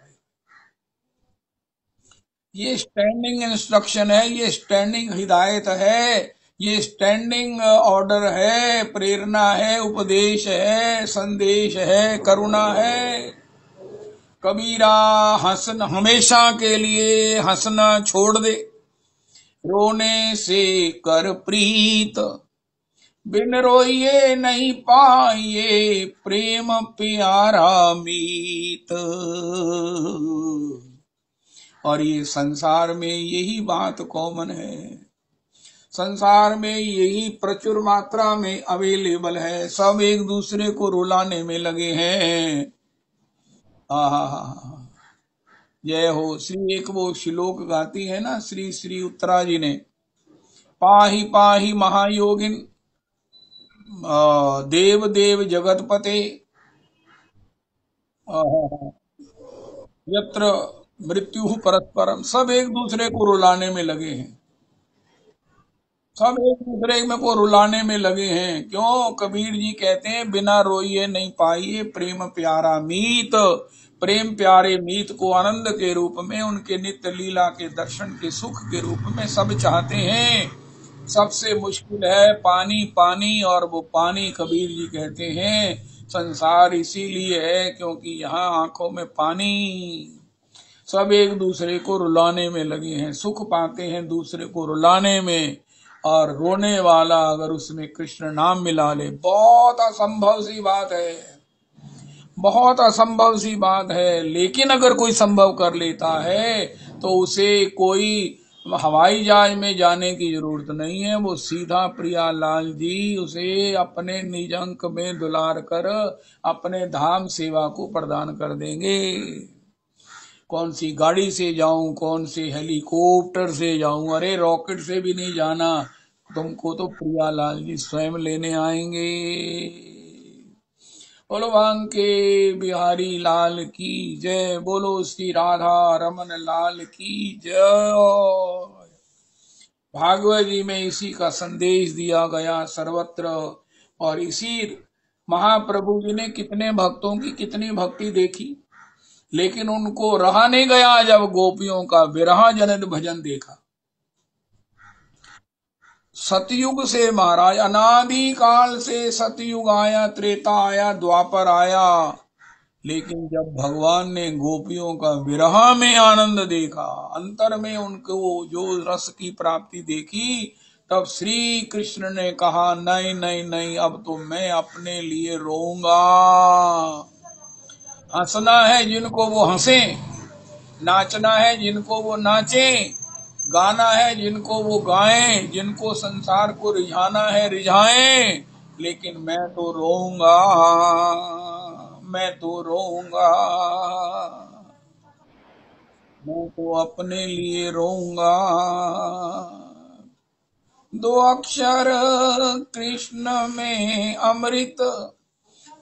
ये स्टैंडिंग इंस्ट्रक्शन है, ये स्टैंडिंग हिदायत है, ये स्टैंडिंग ऑर्डर है, प्रेरणा है, उपदेश है, संदेश है, करुणा है। कबीरा हंसना, हमेशा के लिए हंसना छोड़ दे, रोने से कर प्रीत, बिन रोइए नहीं पाइए प्रेम प्यारा मीत। और ये संसार में यही बात कॉमन है, संसार में यही प्रचुर मात्रा में अवेलेबल है। सब एक दूसरे को रुलाने में लगे हैं। आहा, जय हो श्री। एक वो श्लोक गाती है ना श्री श्री उत्तरा जी ने, पाहि पाहि महायोगिन देव देव जगतपते, यत्र मृत्यु परस्परम, सब एक दूसरे को रुलाने में लगे हैं, सब एक दूसरे में को रुलाने में लगे हैं। क्यों? कबीर जी कहते हैं बिना रोइए नहीं पाइए प्रेम प्यारा मीत। प्रेम प्यारे मीत को आनंद के रूप में, उनके नित्य लीला के दर्शन के सुख के रूप में सब चाहते हैं। सबसे मुश्किल है पानी पानी, और वो पानी कबीर जी कहते हैं संसार इसीलिए है क्योंकि यहाँ आंखों में पानी। सब एक दूसरे को रुलाने में लगे हैं, सुख पाते हैं दूसरे को रुलाने में, और रोने वाला अगर उसमें कृष्ण नाम मिला ले, बहुत असंभव सी बात है, बहुत असंभव सी बात है। लेकिन अगर कोई संभव कर लेता है तो उसे कोई हवाई जहाज में जाने की जरूरत नहीं है, वो सीधा प्रियालाल जी उसे अपने निज अंक में दुलार कर अपने धाम सेवा को प्रदान कर देंगे। कौन सी गाड़ी से जाऊं, कौन से हेलीकॉप्टर से जाऊं, अरे रॉकेट से भी नहीं जाना, तुमको तो प्रियालाल जी स्वयं लेने आएंगे। बोलो बांके बिहारी लाल की जय, बोलो श्री राधा रमन लाल की जय। भागवत जी में इसी का संदेश दिया गया सर्वत्र, और इसी महाप्रभु जी ने कितने भक्तों की कितनी भक्ति देखी, लेकिन उनको रहा नहीं गया जब गोपियों का विरह जनित भजन देखा। सतयुग से महाराज, अनादि काल से सतयुग आया, त्रेता आया, द्वापर आया, लेकिन जब भगवान ने गोपियों का विरह में आनंद देखा, अंतर में उनको जो रस की प्राप्ति देखी, तब श्री कृष्ण ने कहा नहीं नहीं नहीं, अब तो मैं अपने लिए रोऊंगा। हंसना है जिनको वो हंसे, नाचना है जिनको वो नाचे, गाना है जिनको वो गाएं, जिनको संसार को रिझाना है रिझाएं, लेकिन मैं तो रोऊंगा, मैं तो रोऊंगा, मैं तो अपने लिए रोऊंगा। दो अक्षर कृष्ण में अमृत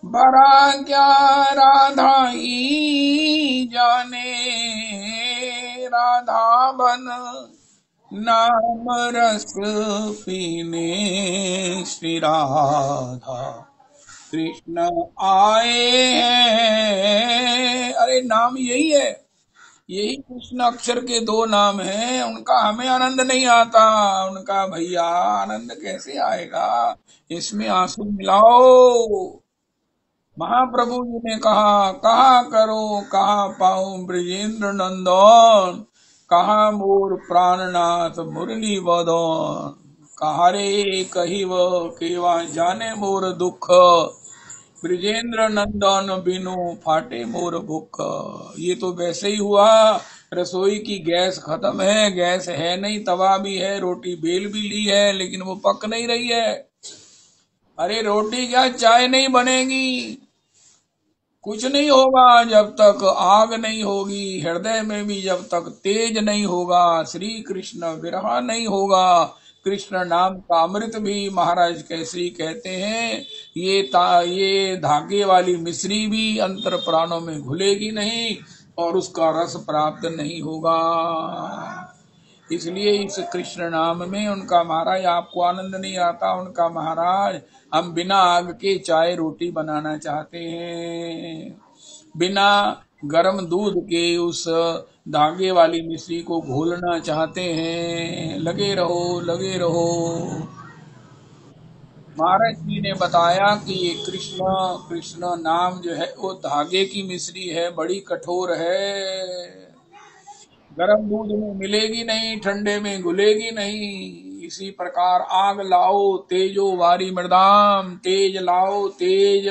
भरा क्या राधा ही जाने, राधा बन नाम रस पीने श्री राधा कृष्ण आए हैं। अरे नाम यही है, यही कृष्ण अक्षर के दो नाम हैं, उनका हमें आनंद नहीं आता, उनका भैया आनंद कैसे आएगा, इसमें आंसू मिलाओ। महाप्रभु जी ने कहा करो कहा पाऊं ब्रजेंद्र नंदन, कहा मोर प्राणनाथ मुरली बदन, कहा रे कहिव केवा जाने मोर दुख, ब्रजेंद्र नंदन बिनु फाटे मोर भूख। ये तो वैसे ही हुआ, रसोई की गैस खत्म है, गैस है नहीं, तवा भी है, रोटी बेल भी ली है, लेकिन वो पक नहीं रही है। अरे रोटी क्या, चाय नहीं बनेगी, कुछ नहीं होगा जब तक आग नहीं होगी हृदय में भी, जब तक तेज नहीं होगा, श्री कृष्ण विरह नहीं होगा। कृष्ण नाम का अमृत भी महाराज केसरी कहते हैं, ये धागे वाली मिश्री भी अंतर प्राणों में घुलेगी नहीं और उसका रस प्राप्त नहीं होगा। इसलिए इस कृष्ण नाम में उनका महाराज, आपको आनंद नहीं आता उनका महाराज, हम बिना आग के चाय रोटी बनाना चाहते हैं, बिना गर्म दूध के उस धागे वाली मिश्री को घोलना चाहते हैं। लगे रहो लगे रहो। महाराज जी ने बताया कि ये कृष्ण कृष्ण नाम जो है वो धागे की मिश्री है, बड़ी कठोर है, गर्म दूध में मिलेगी नहीं, ठंडे में घुलेगी नहीं। इसी प्रकार आग लाओ तेजो वारी मृदाम, तेज लाओ तेज।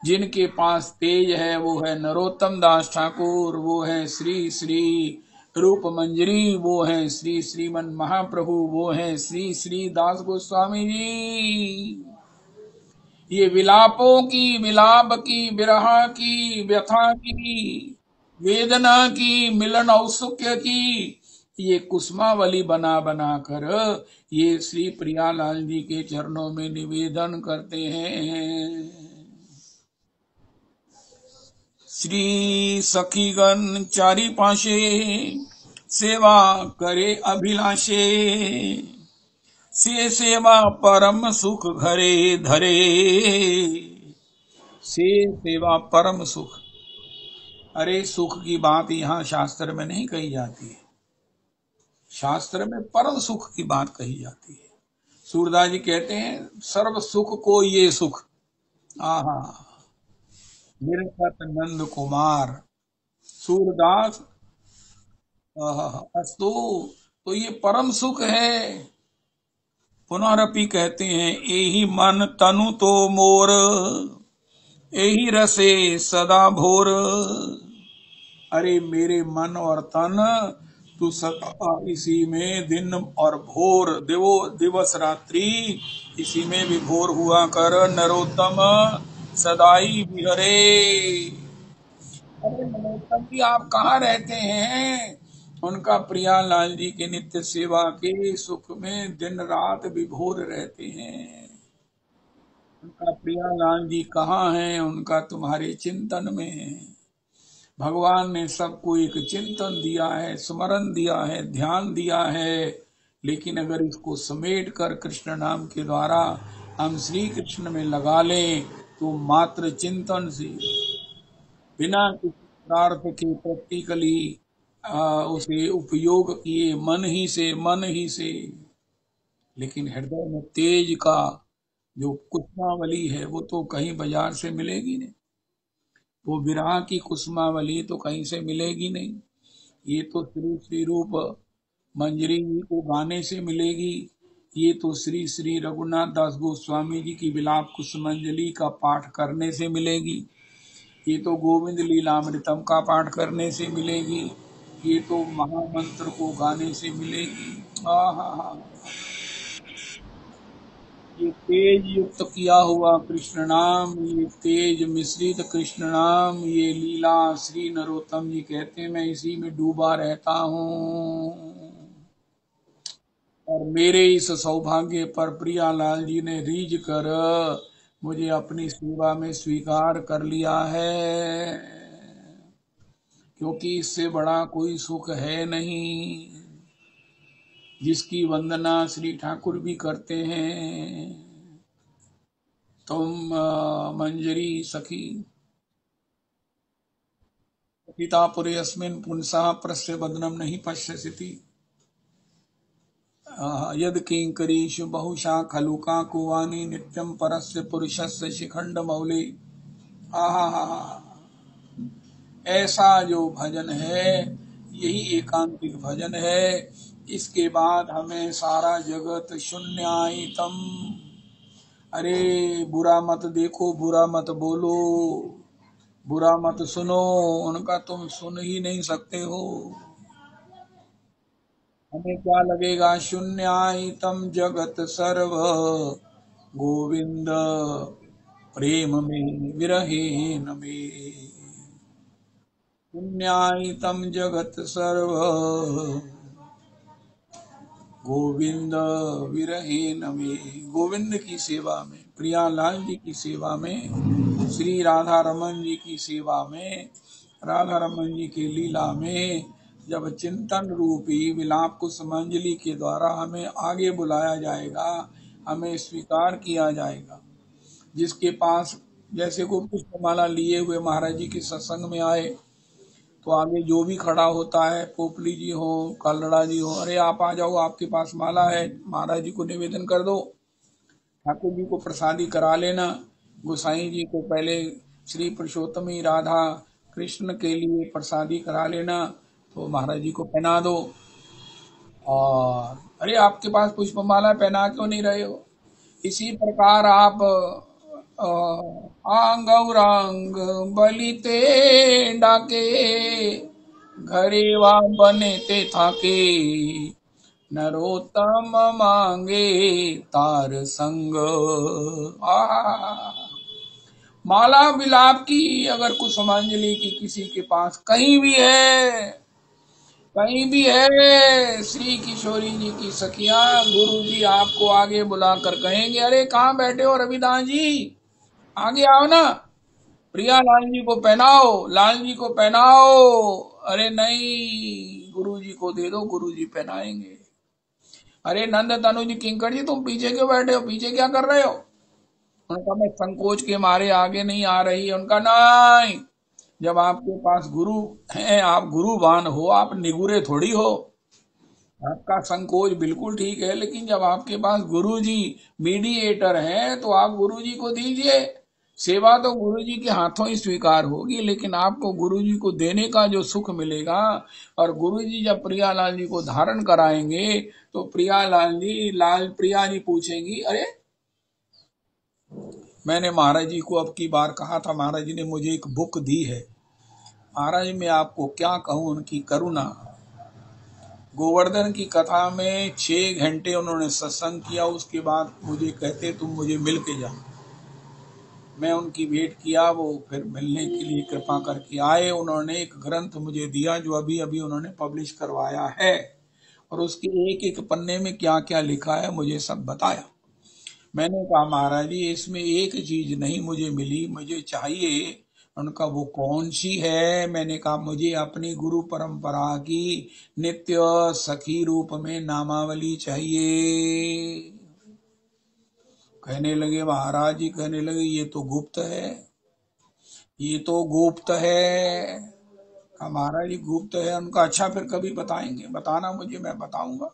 जिनके पास तेज है वो है नरोत्तम दास ठाकुर, वो है श्री श्री रूप मंजरी, वो है श्री श्रीमन महाप्रभु, वो है श्री श्री दास गोस्वामी जी। ये विलापों की, विलाप की, विरह की, व्यथा की, वेदना की, मिलन औत्सुक्य की, ये कुसुमावली बना बना कर ये श्री प्रियालाल जी के चरणों में निवेदन करते हैं। श्री सखीगण चारी पाशे, सेवा करे अभिलाषे, से सेवा परम सुख घरे धरे, से सेवा परम सुख। अरे सुख की बात यहाँ शास्त्र में नहीं कही जाती है, शास्त्र में परम सुख की बात कही जाती है। सूरदास जी कहते हैं सर्व सुख को ये सुख, आहा निरखत नंद कुमार सूरदास अस्तु, तो ये परम सुख है। पुनरपि कहते हैं एही मन तनु तो मोर, एही रसे सदा भोर। अरे मेरे मन और तन तू सदा इसी में दिन और भोर, दिवस रात्रि इसी में विभोर हुआ कर। नरोत्तम सदाई विहरे। अरे नरोत्तम जी आप कहाँ रहते हैं? उनका प्रियालाल जी के नित्य सेवा के सुख में दिन रात विभोर रहते हैं। उनका प्रियालाल जी कहाँ हैं? उनका तुम्हारे चिंतन में है। भगवान ने सबको एक चिंतन दिया है, स्मरण दिया है, ध्यान दिया है, लेकिन अगर इसको समेट कर कृष्ण नाम के द्वारा हम श्री कृष्ण में लगा लें तो मात्र चिंतन से, बिना किसी पदार्थ के प्रैक्टिकली उसे उपयोग किए, मन ही से, लेकिन हृदय में तेज का जो कुसुमावली है वो तो कहीं बाजार से मिलेगी नहीं, वो विरह की कुसुमावली तो कहीं से मिलेगी नहीं। ये तो श्री श्री रूप मंजरी जी को गाने से मिलेगी, ये तो श्री श्री रघुनाथ दास गोस्वामी जी की विलाप कुसुमांजलि का पाठ करने से मिलेगी, ये तो गोविंद लीलामृतम का पाठ करने से मिलेगी, ये तो महामंत्र को गाने से मिलेगी। आहा, ये तेज युक्त किया हुआ कृष्ण नाम, ये तेज मिश्रित कृष्ण नाम, ये लीला श्री नरोत्तम जी कहते हैं मैं इसी में डूबा रहता हूँ। और मेरे इस सौभाग्य पर प्रियालाल जी ने रीझ कर मुझे अपनी सेवा में स्वीकार कर लिया है, क्योंकि इससे बड़ा कोई सुख है नहीं, जिसकी वंदना श्री ठाकुर भी करते हैं। तुम मंजरी सखी पितापुरे अस्मिन् पुंसः प्रस्य वदनम नहीं पश्यसि, यद किंकरीषु बहुशा खलुका कुवानी नित्यम परस्य पुरुषस्य शिखंड मौले। आहा, ऐसा जो भजन है यही एकांतिक भजन है। इसके बाद हमें सारा जगत शून्यायतम, अरे बुरा मत देखो, बुरा मत बोलो, बुरा मत सुनो, उनका तुम सुन ही नहीं सकते हो। हमें क्या लगेगा? शून्यायतम जगत सर्व गोविंद प्रेम में विरहे न में, शून्यायतम जगत सर्व गोविंद विरहे न में। गोविंद की सेवा में, प्रियालाल जी की सेवा में, श्री राधा रमन जी की सेवा में, राधा रमन जी की लीला में जब चिंतन रूपी विलाप कुसुमांजलि के द्वारा हमें आगे बुलाया जाएगा, हमें स्वीकार किया जाएगा। जिसके पास जैसे को पुष्पमाला लिए हुए महाराज जी के सत्संग में आए तो आगे जो भी खड़ा होता है, पोपली जी हो, कलड़ा जी हो, अरे आप आ जाओ, आपके पास माला है, महाराज जी को निवेदन कर दो, ठाकुर जी को प्रसादी करा लेना, गोसाई जी को पहले श्री पुरुषोत्तमी राधा कृष्ण के लिए प्रसादी करा लेना, तो महाराज जी को पहना दो। और अरे आपके पास पुष्पमाला पहना क्यों नहीं रहे हो? इसी प्रकार आप गौरांग बलिते डाके, घरेवा बने ते थाके, नरोत्तम मांगे तार संग। माला विलाप की अगर कुसुमांजलि की किसी के पास कहीं भी है, कहीं भी है, श्री किशोरी जी की सखिया गुरु जी आपको आगे बुलाकर कहेंगे, अरे कहाँ बैठे हो रविदास जी, आगे आओ ना, प्रिया लाल जी को पहनाओ, लाल जी को पहनाओ। अरे नहीं, गुरु जी को दे दो, गुरु जी पहनाएंगे। अरे नंद तनु जी, किंकर जी, तुम पीछे क्यों बैठे हो, पीछे क्या कर रहे हो? उनका मैं संकोच के मारे आगे नहीं आ रही है। उनका नहीं, जब आपके पास गुरु हैं, आप गुरुवान हो, आप निगुरे थोड़ी हो। आपका संकोच बिल्कुल ठीक है, लेकिन जब आपके पास गुरु जी मीडिएटर हैं तो आप गुरु जी को दीजिए। सेवा तो गुरु जी के हाथों ही स्वीकार होगी, लेकिन आपको गुरु जी को देने का जो सुख मिलेगा। और गुरु जी जब प्रियालाल जी को धारण कराएंगे तो प्रियालाल जी, लाल प्रिया जी पूछेंगी, अरे मैंने महाराज जी को अब की बार कहा था, महाराज जी ने मुझे एक बुक दी है। महाराज मैं आपको क्या कहूं उनकी करुणा। गोवर्धन की कथा में 6 घंटे उन्होंने सत्संग किया, उसके बाद मुझे कहते तुम मुझे मिल के जा। मैं उनकी वेट किया, वो फिर मिलने के लिए कृपा करके आए। उन्होंने एक ग्रंथ मुझे दिया जो अभी अभी उन्होंने पब्लिश करवाया है, और उसके एक एक पन्ने में क्या क्या लिखा है मुझे सब बताया। मैंने कहा महाराज जी इसमें एक चीज नहीं मुझे मिली, मुझे चाहिए। उनका वो कौन सी है? मैंने कहा मुझे अपनी गुरु परंपरा की नित्य सखी रूप में नामावली चाहिए। कहने लगे महाराज जी, कहने लगे ये तो गुप्त है, ये तो गुप्त है। महाराज जी गुप्त है? उनका अच्छा फिर कभी बताएंगे, बताना मुझे, मैं बताऊंगा।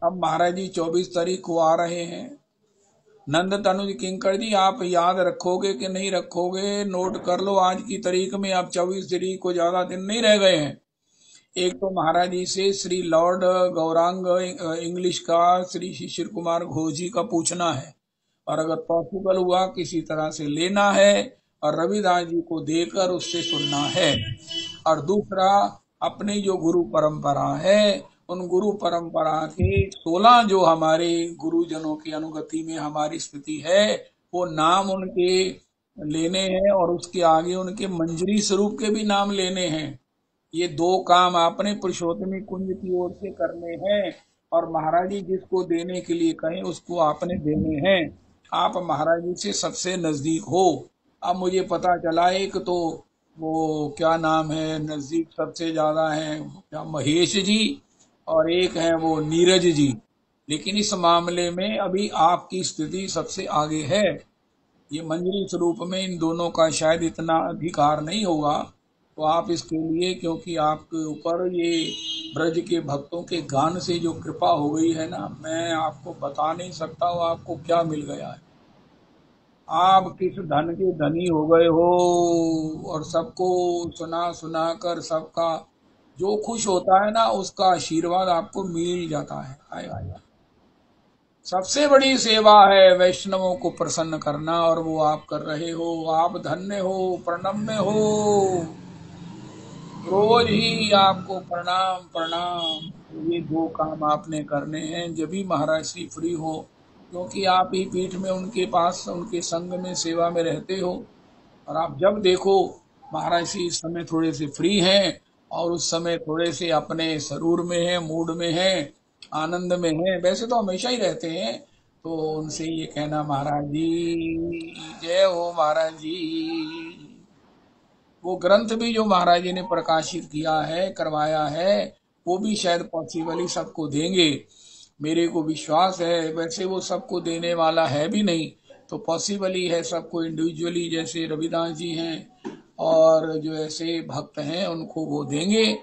अब महाराज जी 24 तारीख को आ रहे हैं। नंद तनुज किंकर जी, आप याद रखोगे कि नहीं रखोगे? नोट कर लो, आज की तारीख में आप 24 तारीख को ज्यादा दिन नहीं रह गए हैं। एक तो महाराज जी से श्री लॉर्ड गौरांग इंग्लिश का श्री शिशिर कुमार घोष जी का पूछना है, और अगर पॉसिबल हुआ किसी तरह से लेना है, और रविदास जी को देकर उससे सुनना है। और दूसरा, अपनी जो गुरु परंपरा है, उन गुरु परंपरा के 16 जो हमारे गुरुजनों की अनुगति में हमारी स्थिति है, वो नाम उनके लेने हैं, और उसके आगे उनके मंजरी स्वरूप के भी नाम लेने हैं। ये 2 काम आपने पुरुषोत्तमी कुंज की ओर से करने हैं, और महाराज जी जिसको देने के लिए कहें उसको आपने देने हैं। आप महाराज जी से सबसे नजदीक हो। अब मुझे पता चला, एक तो वो क्या नाम है नजदीक सबसे ज्यादा है, क्या महेश जी, और एक है वो नीरज जी। लेकिन इस मामले में अभी आपकी स्थिति सबसे आगे है। ये मंजरी स्वरूप में इन दोनों का शायद इतना अधिकार नहीं होगा, तो आप इसके लिए, क्योंकि आपके ऊपर ये ब्रज के भक्तों के गान से जो कृपा हो गई है ना, मैं आपको बता नहीं सकता हूँ आपको क्या मिल गया है। आप किस धन के धनी हो गए हो, और सबको सुना सुना कर सबका जो खुश होता है ना, उसका आशीर्वाद आपको मिल जाता है। आएगा, सबसे बड़ी सेवा है वैष्णवों को प्रसन्न करना, और वो आप कर रहे हो। आप धन्य हो, प्रणम्य हो। रोज ही आपको प्रणाम प्रणाम। ये 2 काम आपने करने हैं, जब भी महाराज श्री फ्री हो, क्योंकि आप ही पीठ में उनके पास उनके संग में सेवा में रहते हो। और आप जब देखो महाराज श्री इस समय थोड़े से फ्री हैं, और उस समय थोड़े से अपने सरूर में हैं, मूड में हैं, आनंद में हैं। वैसे तो हमेशा ही रहते हैं। तो उनसे ये कहना, महाराज जी जय हो, महाराज जी। वो ग्रंथ भी जो महाराज जी ने प्रकाशित किया है, करवाया है, वो भी शायद पॉसिबल ही सबको देंगे, मेरे को विश्वास है। वैसे वो सबको देने वाला है भी नहीं, तो पॉसिबल ही है सबको इंडिविजुअली, जैसे रविदास जी हैं और जो ऐसे भक्त हैं उनको वो देंगे।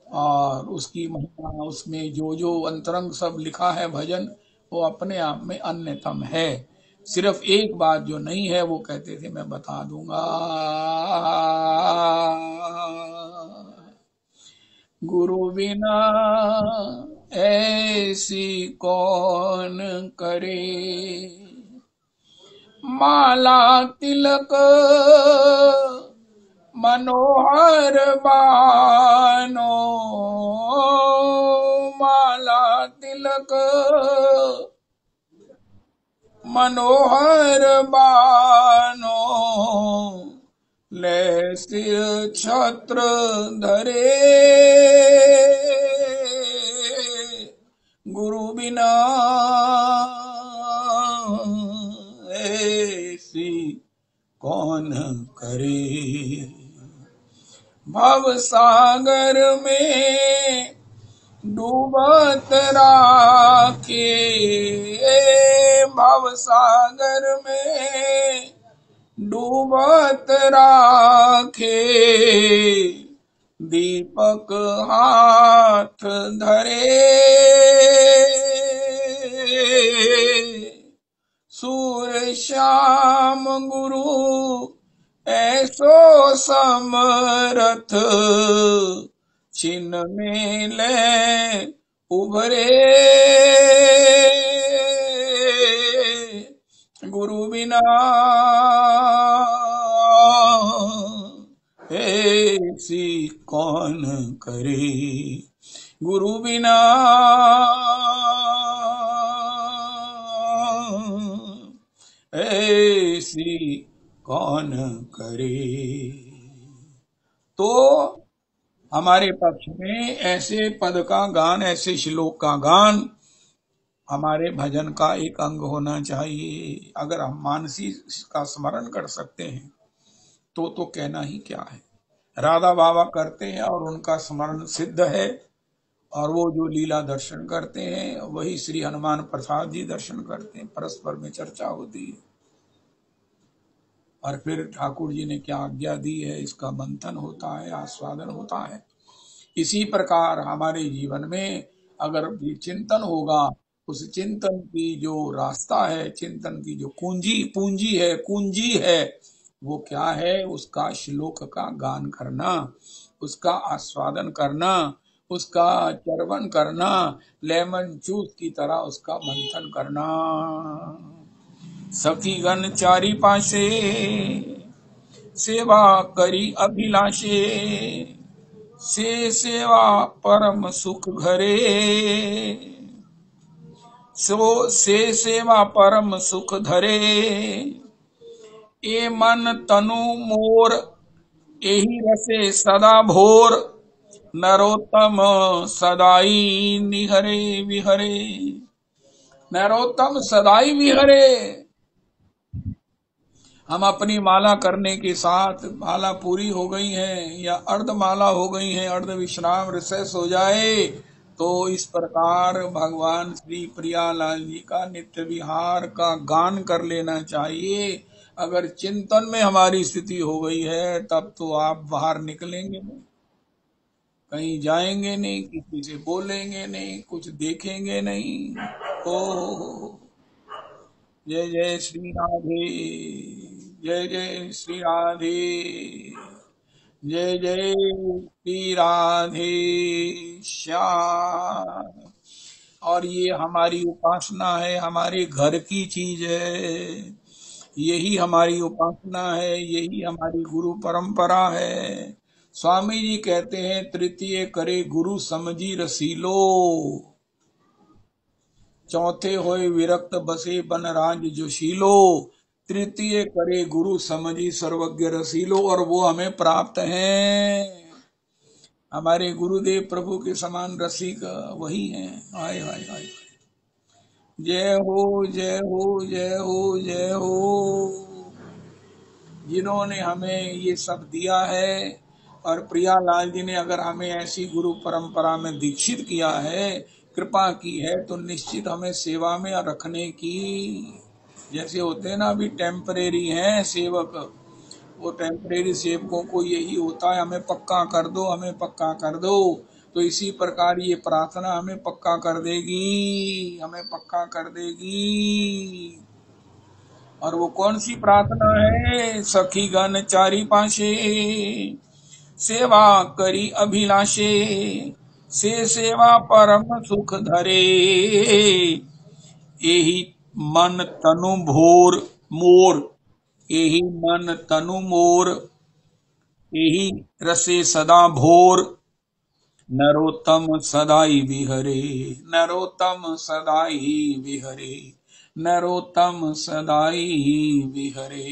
और उसकी महिमा, उसमें जो जो अंतरंग सब लिखा है भजन, वो अपने आप में अन्यतम है। सिर्फ एक बात जो नहीं है, वो कहते थे मैं बता दूंगा, गुरु बिना ऐसी कौन करे, माला तिलक मनोहर बानो, माला तिलक मनोहर बानो, ले सिर छत्र धरे, गुरु बिना ऐसी कौन करे। भव सागर में डूबत राखे, भव सागर में डूबत राखे, दीपक हाथ धरे, सूर्य श्याम गुरु ऐसो समरथ, छिन्न में ले उभरे, गुरु बिना ऐसी कौन करे, गुरु बिना ऐसी कौन करे। तो हमारे पक्ष में ऐसे पद का गान, ऐसे श्लोक का गान हमारे भजन का एक अंग होना चाहिए। अगर हम मानसी का स्मरण कर सकते हैं तो कहना ही क्या है। राधा बाबा करते हैं और उनका स्मरण सिद्ध है, और वो जो लीला दर्शन करते हैं वही श्री हनुमान प्रसाद जी दर्शन करते हैं। परस्पर में चर्चा होती है और फिर ठाकुर जी ने क्या आज्ञा दी है इसका मंथन होता है, आस्वादन होता है। इसी प्रकार हमारे जीवन में अगर भी चिंतन होगा, उस चिंतन की जो रास्ता है, चिंतन की जो कुंजी है वो क्या है? उसका श्लोक का गान करना, उसका आस्वादन करना, उसका चर्वन करना, लेमन जूस की तरह उसका मंथन करना। सखी गण चारी पाशे सेवा करी अभिलाषे, से सेवा परम सुख घरे, सो से सेवा परम सुख धरे, ए मन तनु मोर एही रसे सदा भोर, नरोत्तम सदाई निहरे विहरे, नरोत्तम सदाई विहरे। हम अपनी माला करने के साथ, माला पूरी हो गई है या अर्ध माला हो गई है, अर्ध विश्राम रिसेस हो जाए, तो इस प्रकार भगवान श्री प्रियालाल जी का नित्य विहार का गान कर लेना चाहिए। अगर चिंतन में हमारी स्थिति हो गई है तब तो आप बाहर निकलेंगे नहीं, कहीं जाएंगे नहीं, किसी से बोलेंगे नहीं, कुछ देखेंगे नहीं। ओ जय जय श्री राधे, जय जय श्री राधे, जय जय श्री राधे श्याम। और ये हमारी उपासना है, हमारे घर की चीज है, यही हमारी उपासना है, यही हमारी गुरु परंपरा है। स्वामी जी कहते हैं, तृतीय करे गुरु समझी रसीलो, चौथे होए विरक्त बसे बन राज जोशीलो, तृतीय करे गुरु समझी सर्वज्ञ रसीलो। और वो हमें प्राप्त है, हमारे गुरुदेव प्रभु के समान रसिक वही हैं। हाय हाय हाय, जय हो जय हो जय हो जय हो, जिन्होंने हमें ये सब दिया है। और प्रियालाल जी ने अगर हमें ऐसी गुरु परंपरा में दीक्षित किया है, कृपा की है, तो निश्चित हमें सेवा में रखने की। जैसे होते हैं ना, अभी टेम्परेरी हैं सेवक, वो टेम्परेरी सेवकों को यही होता है, हमें पक्का कर दो, हमें पक्का कर दो। तो इसी प्रकार ये प्रार्थना हमें पक्का कर देगी, हमें पक्का कर देगी। और वो कौन सी प्रार्थना है? सखी गण चारी पाशे सेवा करी अभिलाषे, से सेवा परम सुख धरे, एही मन तनु भोर मोर, एही मन तनु मोर, एही रसे सदा भोर, नरोत्तम सदाई विहरे, नरोत्तम सदाई विहरे, नरोत्तम सदाई विहरे।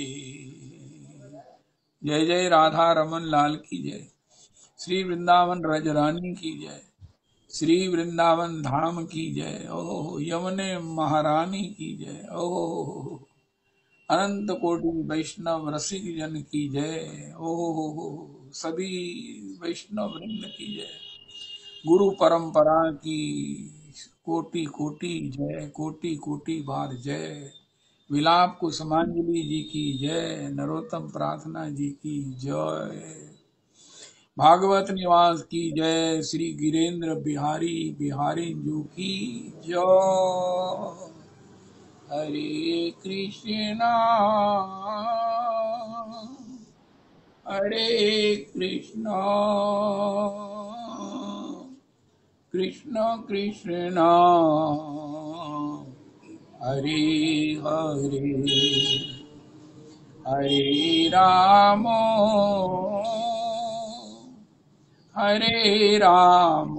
जय जय राधा रमन लाल की जय, श्री वृंदावन रजरानी की जय, श्री वृंदावन धाम की जय, ओह यमुने महारानी की जय, ओह अनंत कोटि वैष्णव रसिक जन की जय, ओह। सभी वैष्णव वृंद की जय। गुरु परंपरा की कोटि कोटि जय, कोटि कोटि बार जय। विलाप कुसुमांजलि जी की जय, नरोत्तम प्रार्थना जी की जय। भागवत निवास की जय, श्री गिरेंद्र बिहारी बिहारी जू की जय। हरे कृष्णा हरे कृष्णा कृष्ण कृष्णा हरे हरे हरे राम हरे राम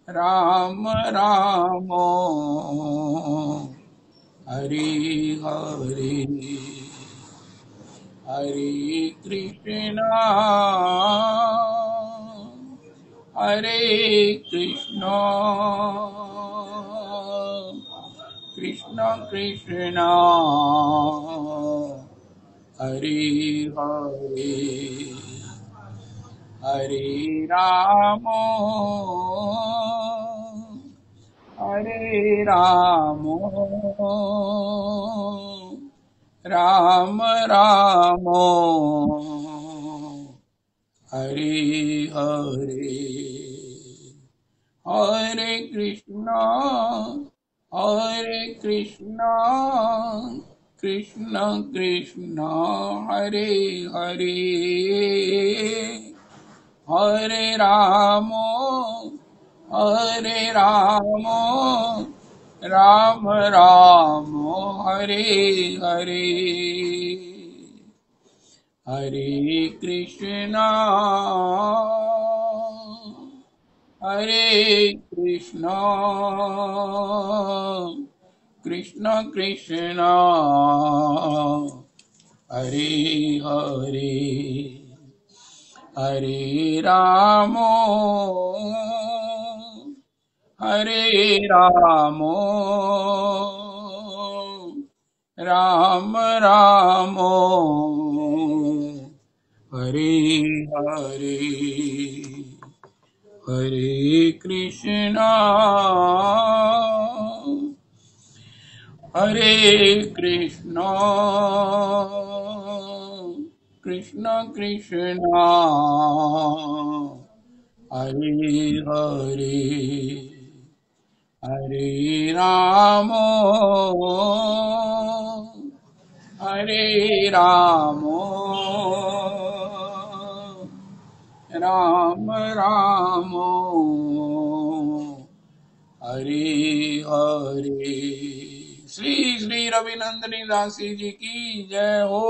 राम राम हरे हरे हरे कृष्णा हरे कृष्णा कृष्ण कृष्णा हरे हरे हरे राम हरे राम राम राम हरे हरे हरे कृष्णा कृष्ण कृष्ण हरे हरे हरे राम राम राम हरे हरे हरे कृष्णा हरे कृष्णा कृष्ण कृष्णा हरे हरे हरे राम राम राम हरे हरे हरे कृष्णा हरे कृष्णा कृष्ण कृष्णा हरे हरे हरे राम हरे राम राम राम हरे हरे। श्री श्री रविनंदनी दासी जी की जय हो।